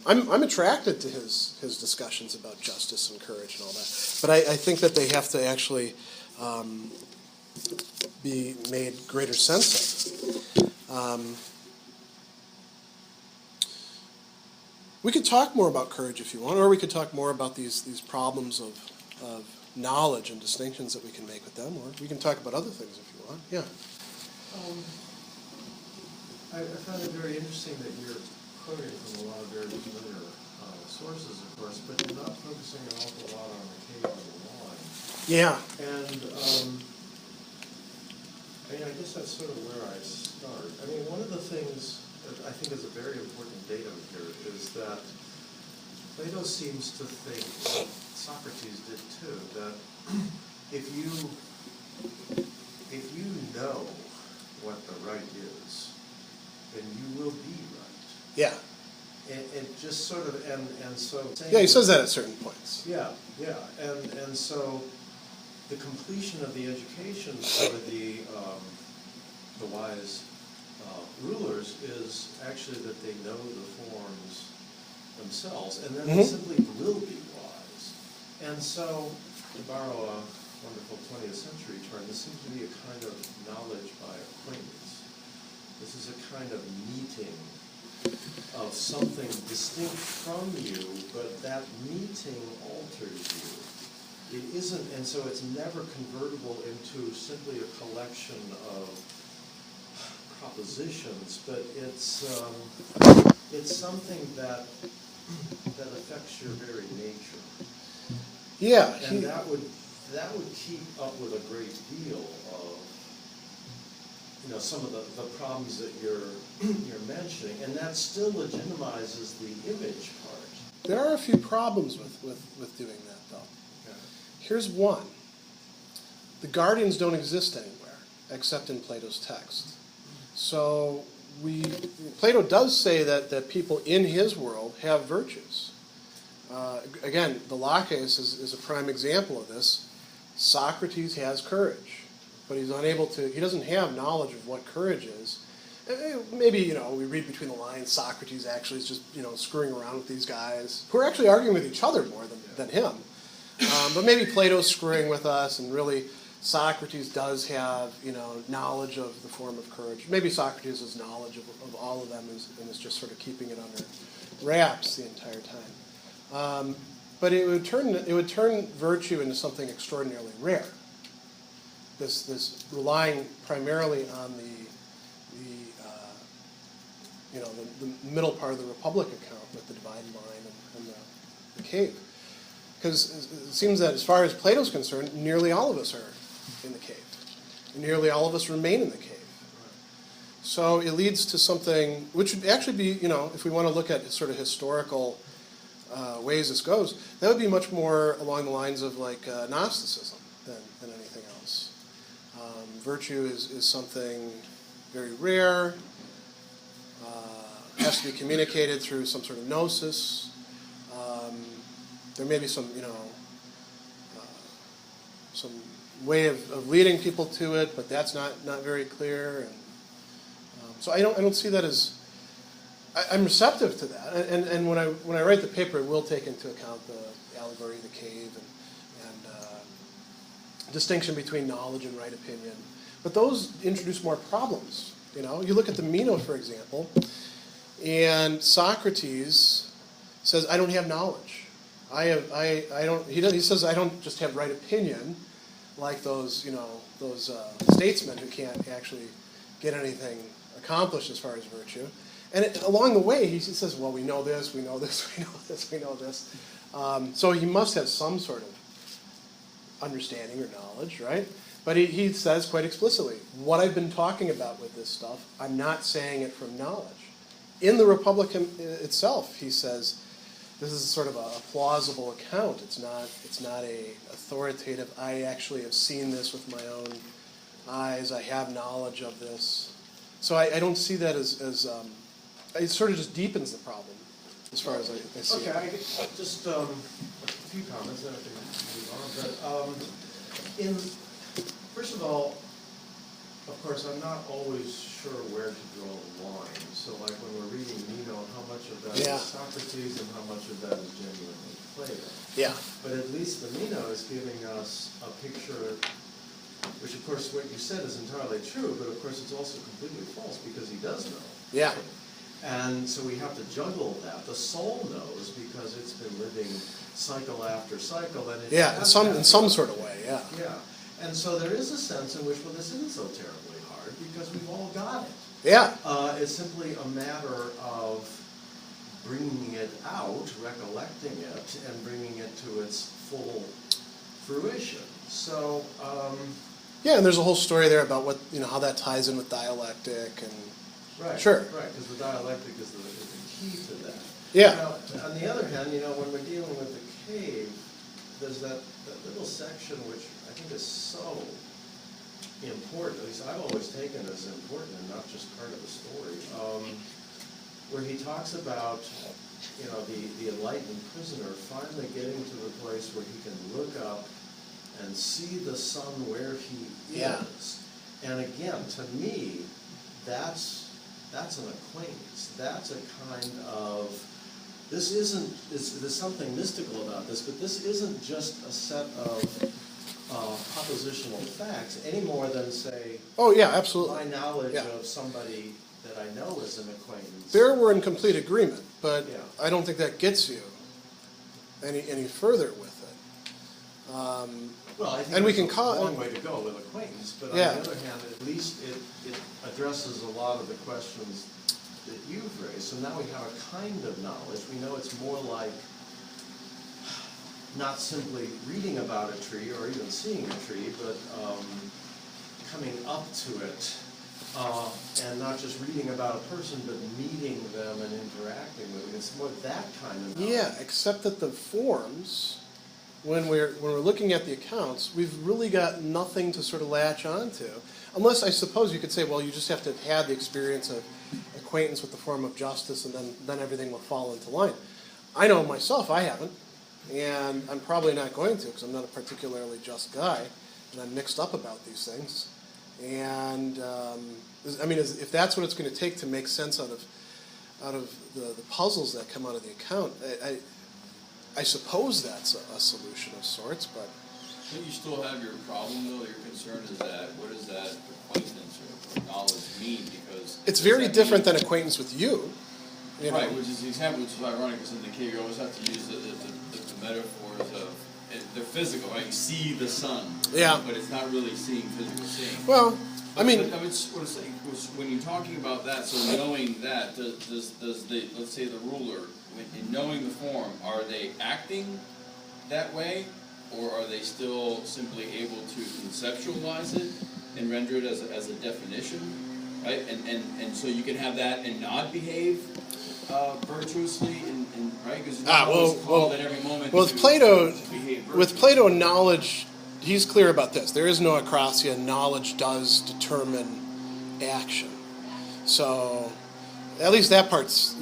I'm attracted to his discussions about justice and courage and all that, but I think that they have to actually be made greater sense of. We could talk more about courage if you want, or we could talk more about these problems of knowledge and distinctions that we can make with them, or we can talk about other things if you want. Yeah. I found it very interesting that you're quoting from a lot of very familiar sources, of course, but you're not focusing an awful lot on the cave of the line. Yeah. And I guess that's sort of where I start. One of the things that I think is a very important datum here is that Plato seems to think, and Socrates did too, that if you know what the right is, then you will be right. Yeah. And just sort of, and so... Yeah, he says that at certain points. Yeah. And so the completion of the education for the wise rulers is actually that they know the forms themselves, and then they simply will be wise. And so, to borrow a wonderful 20th century term, this seems to be a kind of knowledge by acquaintance. This is a kind of meeting of something distinct from you, but that meeting alters you. It isn't, and so it's never convertible into simply a collection of propositions, but it's something that affects your very nature. Yeah. And that would keep up with a great deal of, some of the problems that you're mentioning, and that still legitimizes the image part. There are a few problems with doing that, though. Okay. Here's one. The guardians don't exist anywhere except in Plato's text. So Plato does say that people in his world have virtues. Again, the Laches is a prime example of this. Socrates has courage, but he doesn't have knowledge of what courage is. Maybe, we read between the lines, Socrates actually is just, screwing around with these guys, who are actually arguing with each other more than him. But maybe Plato's screwing with us, and really Socrates does have, knowledge of the form of courage. Maybe Socrates' knowledge of all of them is just sort of keeping it under wraps the entire time. But it would turn virtue into something extraordinarily rare. This relying primarily on the middle part of the Republic account with the divine line and the cave. Because it seems that as far as Plato's concerned, nearly all of us are in the cave. And nearly all of us remain in the cave. So it leads to something, which would actually be, if we want to look at sort of historical ways this goes, that would be much more along the lines of like Gnosticism than anything else. Virtue is something very rare, has to be communicated through some sort of gnosis. There may be some way of leading people to it, but that's not very clear. And so I don't see that as. I'm receptive to that, and when I write the paper, it will take into account the allegory of the cave and distinction between knowledge and right opinion. But those introduce more problems. You look at the Meno, for example, and Socrates says, "I don't have knowledge. I don't." He says, "I don't just have right opinion, like those statesmen who can't actually get anything accomplished as far as virtue." And along the way, he says, "Well, we know this, we know this, we know this, we know this." So he must have some sort of understanding or knowledge, right? But he says quite explicitly, what I've been talking about with this stuff, I'm not saying it from knowledge. In the Republic itself, he says, this is sort of a plausible account. It's not a authoritative, I actually have seen this with my own eyes, I have knowledge of this. So I don't see that as it sort of just deepens the problem, as far as I see Okay, it. just a few comments, then I can move on. But first of all, of course, I'm not always sure where to draw the line. So, like when we're reading Meno, how much of that is Socrates and how much of that is genuinely Plato? Yeah. But at least the Meno is giving us a picture, which of course what you said is entirely true, but of course it's also completely false because he does know. Yeah. And so we have to juggle that. The soul knows because it's been living cycle after cycle, and it in some sort of way, yeah. Yeah, and so there is a sense in which, well, this isn't so terribly hard because we've all got it. Yeah. It's simply a matter of bringing it out, recollecting it, and bringing it to its full fruition. So. Yeah, and there's a whole story there about what how that ties in with dialectic and. Right. Sure. Right, because the dialectic is the key to that. Yeah. Now, on the other hand, when we're dealing with the cave, there's that little section which I think is so important, at least I've always taken as important and not just part of the story, where he talks about, the enlightened prisoner finally getting to the place where he can look up and see the sun where he is. And again, to me, that's an acquaintance. That's a kind of, there's something mystical about this, but this isn't just a set of propositional facts any more than, say, oh yeah, absolutely. my knowledge Yeah. of somebody that I know is an acquaintance. There we're in complete agreement, but Yeah. I don't think that gets you any further with it. Well, I think and we there's can call a long way to go with acquaintance, but on Yeah. the other hand, at least it addresses a lot of the questions that you've raised. So now we have a kind of knowledge. We know it's more like not simply reading about a tree or even seeing a tree, but coming up to it, and not just reading about a person, but meeting them and interacting with them. It's more that kind of knowledge. Yeah, except that the forms, when we're looking at the accounts, we've really got nothing to sort of latch onto. Unless, I suppose, you could say, well, you just have to have had the experience of acquaintance with the form of justice, and then everything will fall into line. I know myself, I haven't, and I'm probably not going to, because I'm not a particularly just guy, and I'm mixed up about these things. And I mean, if that's what it's going to take to make sense out of the puzzles that come out of the account, I suppose that's a solution of sorts, but Don't you still have your problem, though? Your concern is that, what does that acquaintance or knowledge mean? Because it's does very that different mean- than acquaintance with you. You know? Right, which is the example, which is ironic, because in the cave you always have to use the metaphors of, they're physical, right? You see the sun. Yeah. But it's not really seeing physical seeing. Well, I mean, But what I'm saying was, when you're talking about that, so knowing that, does the, let's say the ruler, in knowing the form, are they acting that way? Or are they still simply able to conceptualize it and render it as a definition? Right? And so you can have that and not behave virtuously, and right? Because you're not always called at every moment well, to with Plato, behave with virtuously. Plato, knowledge, he's clear about this. There is no acrosia. Knowledge does determine action. So, at least that part's,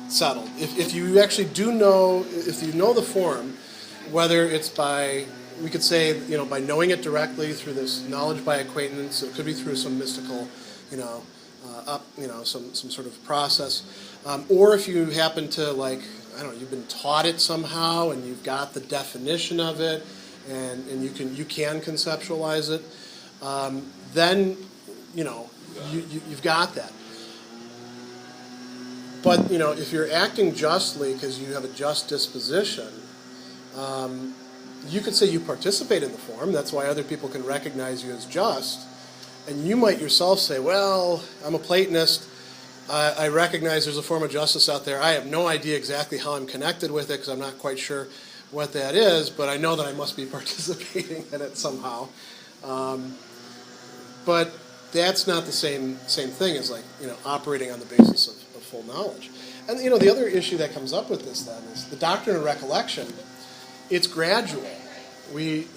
settled. If you actually do know, if you know the form, whether it's by, we could say, by knowing it directly through this knowledge by acquaintance, it could be through some mystical, some sort of process, or if you happen to, you've been taught it somehow and you've got the definition of it, and you can conceptualize it, then you've got that. But if you're acting justly because you have a just disposition, you could say you participate in the form. That's why other people can recognize you as just. And you might yourself say, well, I'm a Platonist. I recognize there's a form of justice out there. I have no idea exactly how I'm connected with it because I'm not quite sure what that is, but I know that I must be participating in it somehow. But that's not the same thing as operating on the basis of full knowledge. And the other issue that comes up with this then is the doctrine of recollection. It's gradual. We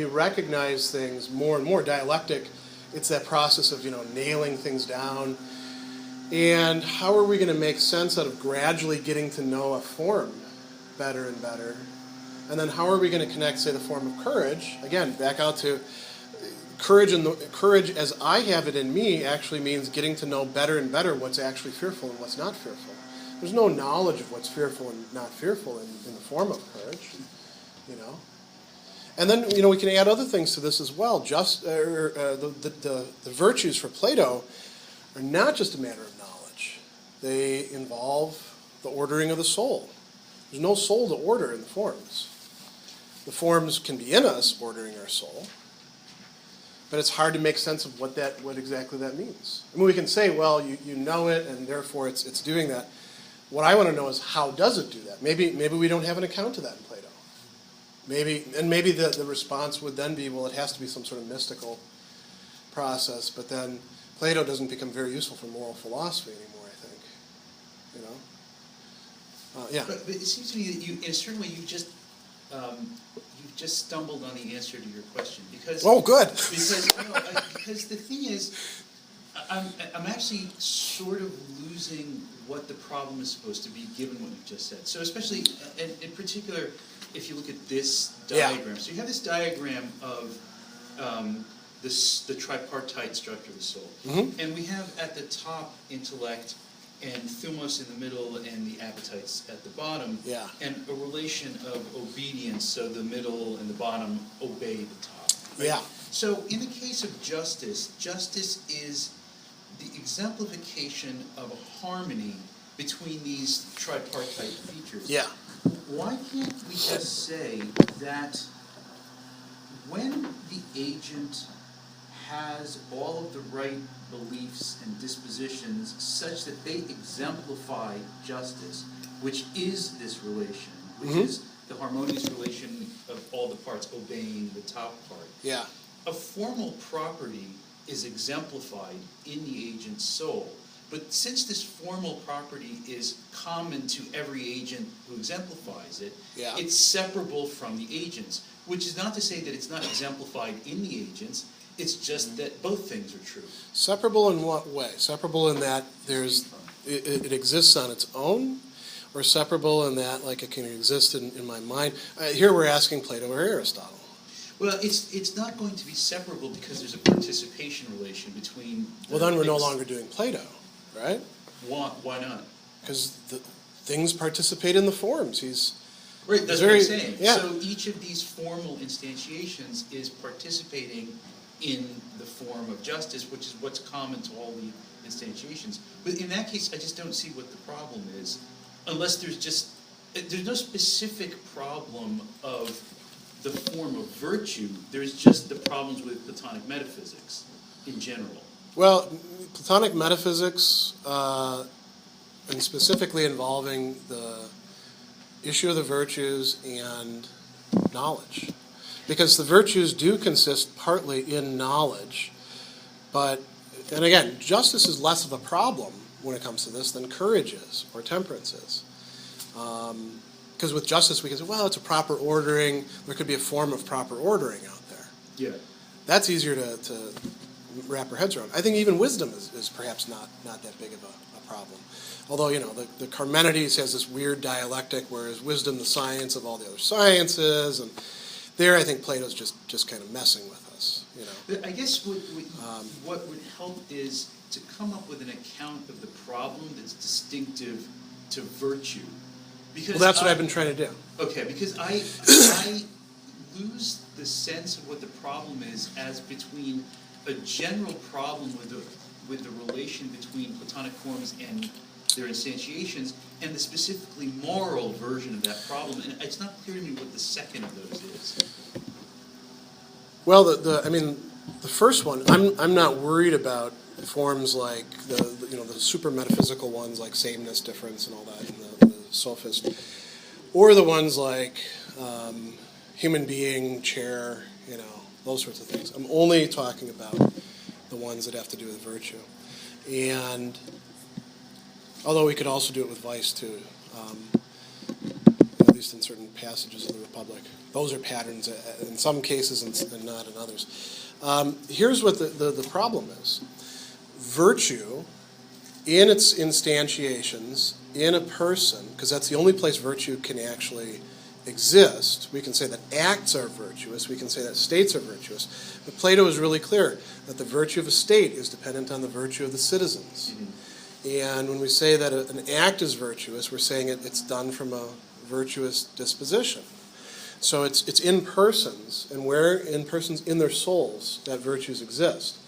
recognize things more and more. Dialectic, it's that process of nailing things down. And how are we going to make sense out of gradually getting to know a form better and better? And then how are we going to connect, say, the form of courage? Again, back out to courage, and the courage as I have it in me actually means getting to know better and better what's actually fearful and what's not fearful. There's no knowledge of what's fearful and not fearful in the form of courage, And then we can add other things to this as well. The virtues for Plato are not just a matter of knowledge. They involve the ordering of the soul. There's no soul to order in the forms. The forms can be in us ordering our soul, but it's hard to make sense of what exactly that means. I mean, we can say, well, you know it, and therefore it's doing that. What I want to know is, how does it do that? Maybe we don't have an account of that in Plato. Maybe the response would then be, well, it has to be some sort of mystical process, but then Plato doesn't become very useful for moral philosophy anymore, I think. Yeah. But it seems to me that in a certain way, you've just stumbled on the answer to your question, because. Oh, good. Because the thing is, I'm actually sort of losing what the problem is supposed to be, given what you've just said. So especially, in particular, if you look at this diagram. So you have this diagram of the tripartite structure of the soul. Mm-hmm. And we have at the top intellect, and thumos in the middle, and the appetites at the bottom. Yeah. And a relation of obedience, so the middle and the bottom obey the top. Right? Yeah. So in the case of justice, justice is the exemplification of a harmony between these tripartite features. Yeah. Why can't we just say that when the agent has all of the right beliefs and dispositions such that they exemplify justice, which is this relation, which is the harmonious relation of all the parts obeying the top part. Yeah. A formal property is exemplified in the agent's soul. But since this formal property is common to every agent who exemplifies it, Yeah. it's separable from the agents, which is not to say that it's not exemplified in the agents, it's just that both things are true. Separable in what way? Separable in that it exists on its own, or separable in that like it can exist in my mind? Here we're asking Plato or Aristotle. Well, it's not going to be separable because there's a participation relation between. Well, then we're no longer doing Plato, right? Why not? Because the things participate in the forms. Right, that's very, what I'm saying. yeah. So each of these formal instantiations is participating in the form of justice, which is what's common to all the instantiations. But in that case, I just don't see what the problem is, unless there's no specific problem of the form of virtue. There's just the problems with Platonic metaphysics in general. Well, Platonic metaphysics, and specifically involving the issue of the virtues and knowledge. Because the virtues do consist partly in knowledge, and again, justice is less of a problem when it comes to this than courage is, or temperance is. Because with justice we can say, well, it's a proper ordering, there could be a form of proper ordering out there. Yeah. That's easier to wrap our heads around. I think even wisdom is perhaps not that big of a problem. Although, the Parmenides has this weird dialectic, whereas wisdom the science of all the other sciences, and there I think Plato's just kind of messing with us, I guess what would help is to come up with an account of the problem that's distinctive to virtue. Because Well, that's what I've been trying to do. Okay, because I lose the sense of what the problem is as between a general problem with the relation between Platonic forms and their instantiations, and the specifically moral version of that problem. And it's not clear to me what the second of those is. Well, the first one, I'm not worried about forms like the super metaphysical ones like sameness, difference, and all that, and the sophist, or the ones like human being, chair, those sorts of things. I'm only talking about the ones that have to do with virtue, and although we could also do it with vice too, at least in certain passages of the Republic. Those are patterns in some cases and not in others. Here's what the problem is. Virtue, in its instantiations, in a person, because that's the only place virtue can actually exist. We can say that acts are virtuous, we can say that states are virtuous, but Plato is really clear that the virtue of a state is dependent on the virtue of the citizens. Mm-hmm. And when we say that an act is virtuous, we're saying it's done from a virtuous disposition. So it's in persons, and where in persons, in their souls, that virtues exist.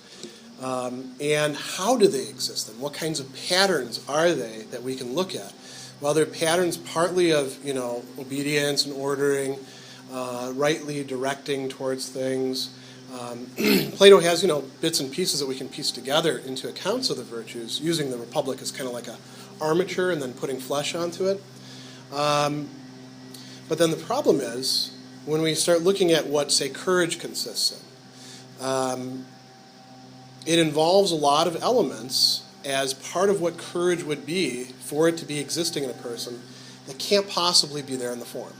And how do they exist then? What kinds of patterns are they that we can look at? Well, they're patterns partly of, obedience and ordering, rightly directing towards things. Plato has, bits and pieces that we can piece together into accounts of the virtues, using the Republic as kind of like a armature and then putting flesh onto it. But then the problem is, when we start looking at what, say, courage consists in, it involves a lot of elements as part of what courage would be for it to be existing in a person that can't possibly be there in the form.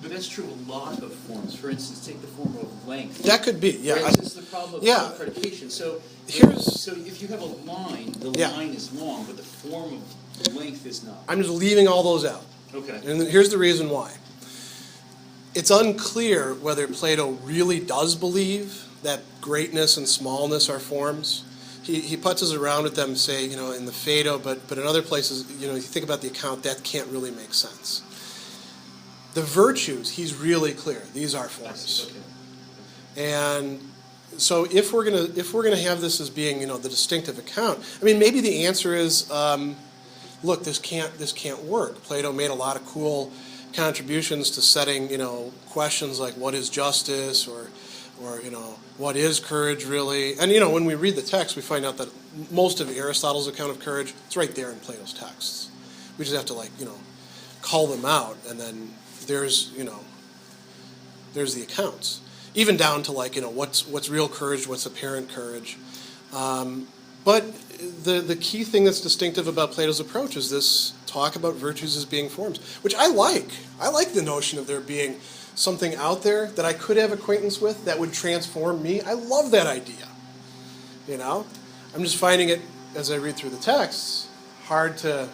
But that's true of a lot of forms. For instance, take the form of length. That could be, yeah. For instance, the problem of Yeah. predication. So if you have a line, the Yeah. line is long, but the form of length is not. I'm just leaving all those out. Okay. And here's the reason why. It's unclear whether Plato really does believe that greatness and smallness are forms. He putzes around with them, say, in the Phaedo, but in other places, you think about the account, that can't really make sense. The virtues, he's really clear. These are forms. Okay. And, So if we're gonna have this as being, the distinctive account, I mean, maybe the answer is, look, this can't work. Plato made a lot of cool contributions to setting, questions like what is justice, or what is courage really? And when we read the text, we find out that most of Aristotle's account of courage, it's right there in Plato's texts. We just have to call them out, and then there's the accounts, even down to what's real courage, what's apparent courage. But the key thing that's distinctive about Plato's approach is this talk about virtues as being forms, which I like. I like the notion of there being something out there that I could have acquaintance with that would transform me. I love that idea. I'm just finding it, as I read through the texts, hard to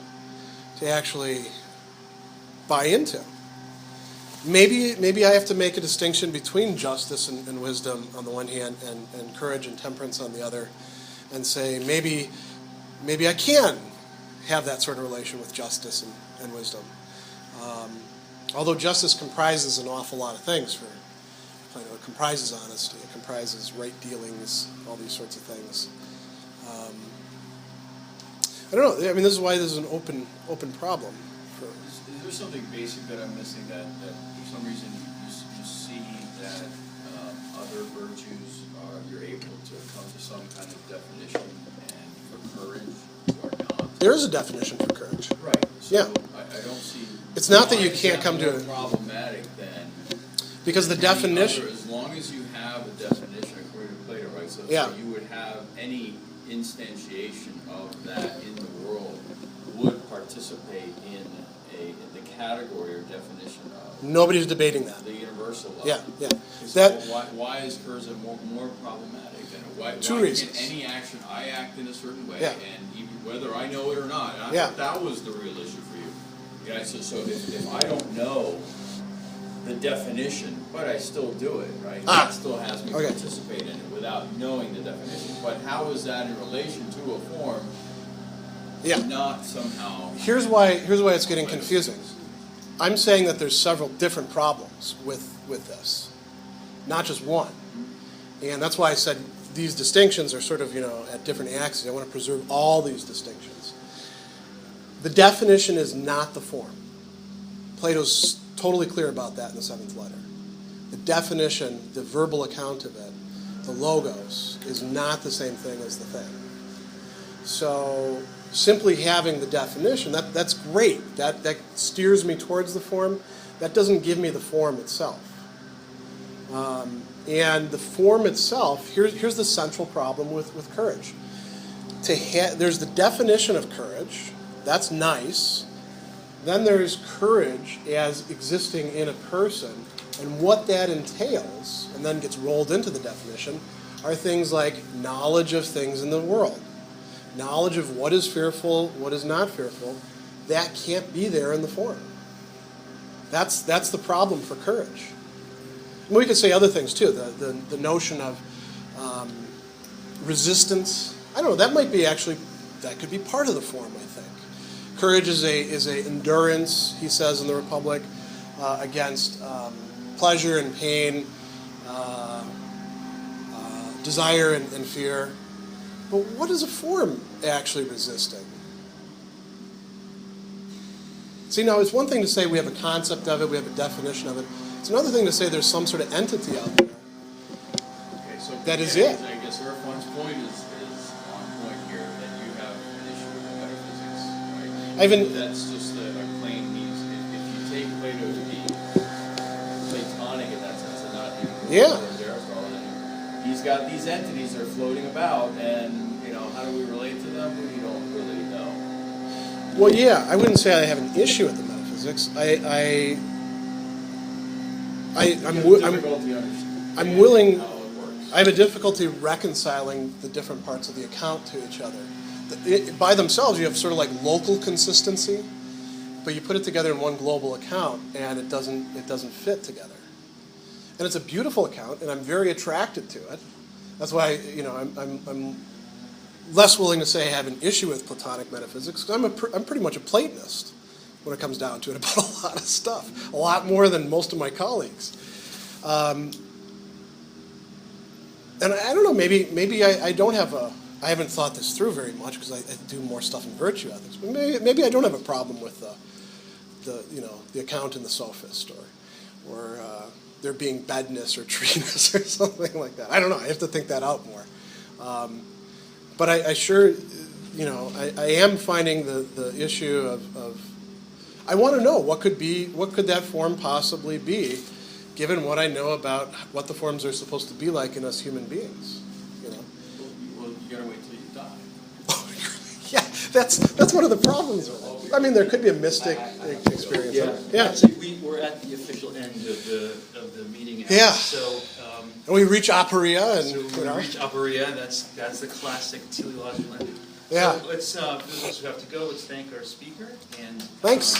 actually buy into. Maybe I have to make a distinction between justice and wisdom on the one hand, and courage and temperance on the other, and say maybe I can have that sort of relation with justice and wisdom. Although justice comprises an awful lot of things for Plato. It comprises honesty, it comprises right dealings, all these sorts of things. I don't know. I mean, this is why this is an open problem. Is there something basic that I'm missing that for some reason you see that other virtues you're able to come to some kind of definition, and for courage you are not? There is a definition for courage. Right. So Yeah. I don't see. It's not that why you is can't that come to more it. problematic than Because the any definition. other, as long as you have a definition according to Plato, right? So, Yeah. so you would have any instantiation of that in the world would participate in the category or definition of Nobody's debating that. the universal level. Yeah. So That why is hers more problematic than why reasons. can any action I act in a certain way, Yeah. and even whether I know it or not? And I Yeah. thought that was the real issue for you. Yeah. So if I don't know the definition, but I still do it, right? That still has me Okay. participate in it without knowing the definition. But how is that in relation to a form? Yeah. Not somehow. Here's why it's getting confusing. I'm saying that there's several different problems with this, not just one. And that's why I said these distinctions are sort of, at different axes. I want to preserve all these distinctions. The definition is not the form. Plato's totally clear about that in the 7th letter. The definition, the verbal account of it, the logos, is not the same thing as the thing. So simply having the definition, that's great. That steers me towards the form. That doesn't give me the form itself. And the form itself, here's the central problem with courage. There's the definition of courage. That's nice. Then there's courage as existing in a person, and what that entails, and then gets rolled into the definition, are things like knowledge of things in the world. Knowledge of what is fearful, what is not fearful. That can't be there in the form. That's the problem for courage. And we could say other things too. The notion of resistance. I don't know. That could be part of the form, I think. Courage is a endurance, he says in the Republic, against pleasure and pain, desire and fear. But what is a form actually resisting? See, now it's one thing to say we have a concept of it, we have a definition of it. It's another thing to say there's some sort of entity out there. Okay, so That is it. I guess Irfan's point is on point here, that you have an issue with metaphysics, right? That's just a claim if you take Plato to be Platonic in that sense, and not even Aristotle, then he's got these entities that are floating about, and how do we relate to them? We don't really know. Well, yeah, I wouldn't say I have an issue with the metaphysics. I'm willing. How it works. I have a difficulty reconciling the different parts of the account to each other. By themselves, you have sort of like local consistency, but you put it together in one global account, and it doesn't fit together. And it's a beautiful account, and I'm very attracted to it. That's why I'm less willing to say I have an issue with Platonic metaphysics, because I'm pretty much a Platonist when it comes down to it about a lot of stuff, a lot more than most of my colleagues. And I don't know, maybe I don't have I haven't thought this through very much because I do more stuff in virtue ethics. But maybe I don't have a problem with the account in the sophist or there being bedness or treeness or something like that. I don't know. I have to think that out more. But I sure, I am finding the issue of I want to know what could that form possibly be, given what I know about what the forms are supposed to be like in us human beings. Well, you gotta wait till you die. Yeah, that's one of the problems with it. I mean, there could be a mystic experience. Yeah. Actually, we're at the official end of the meeting. Yeah. So. And we reach aporia, and So we reach aporia. That's the classic teleological ending. Yeah. So let's, for those who have to go, let's thank our speaker and. Thanks.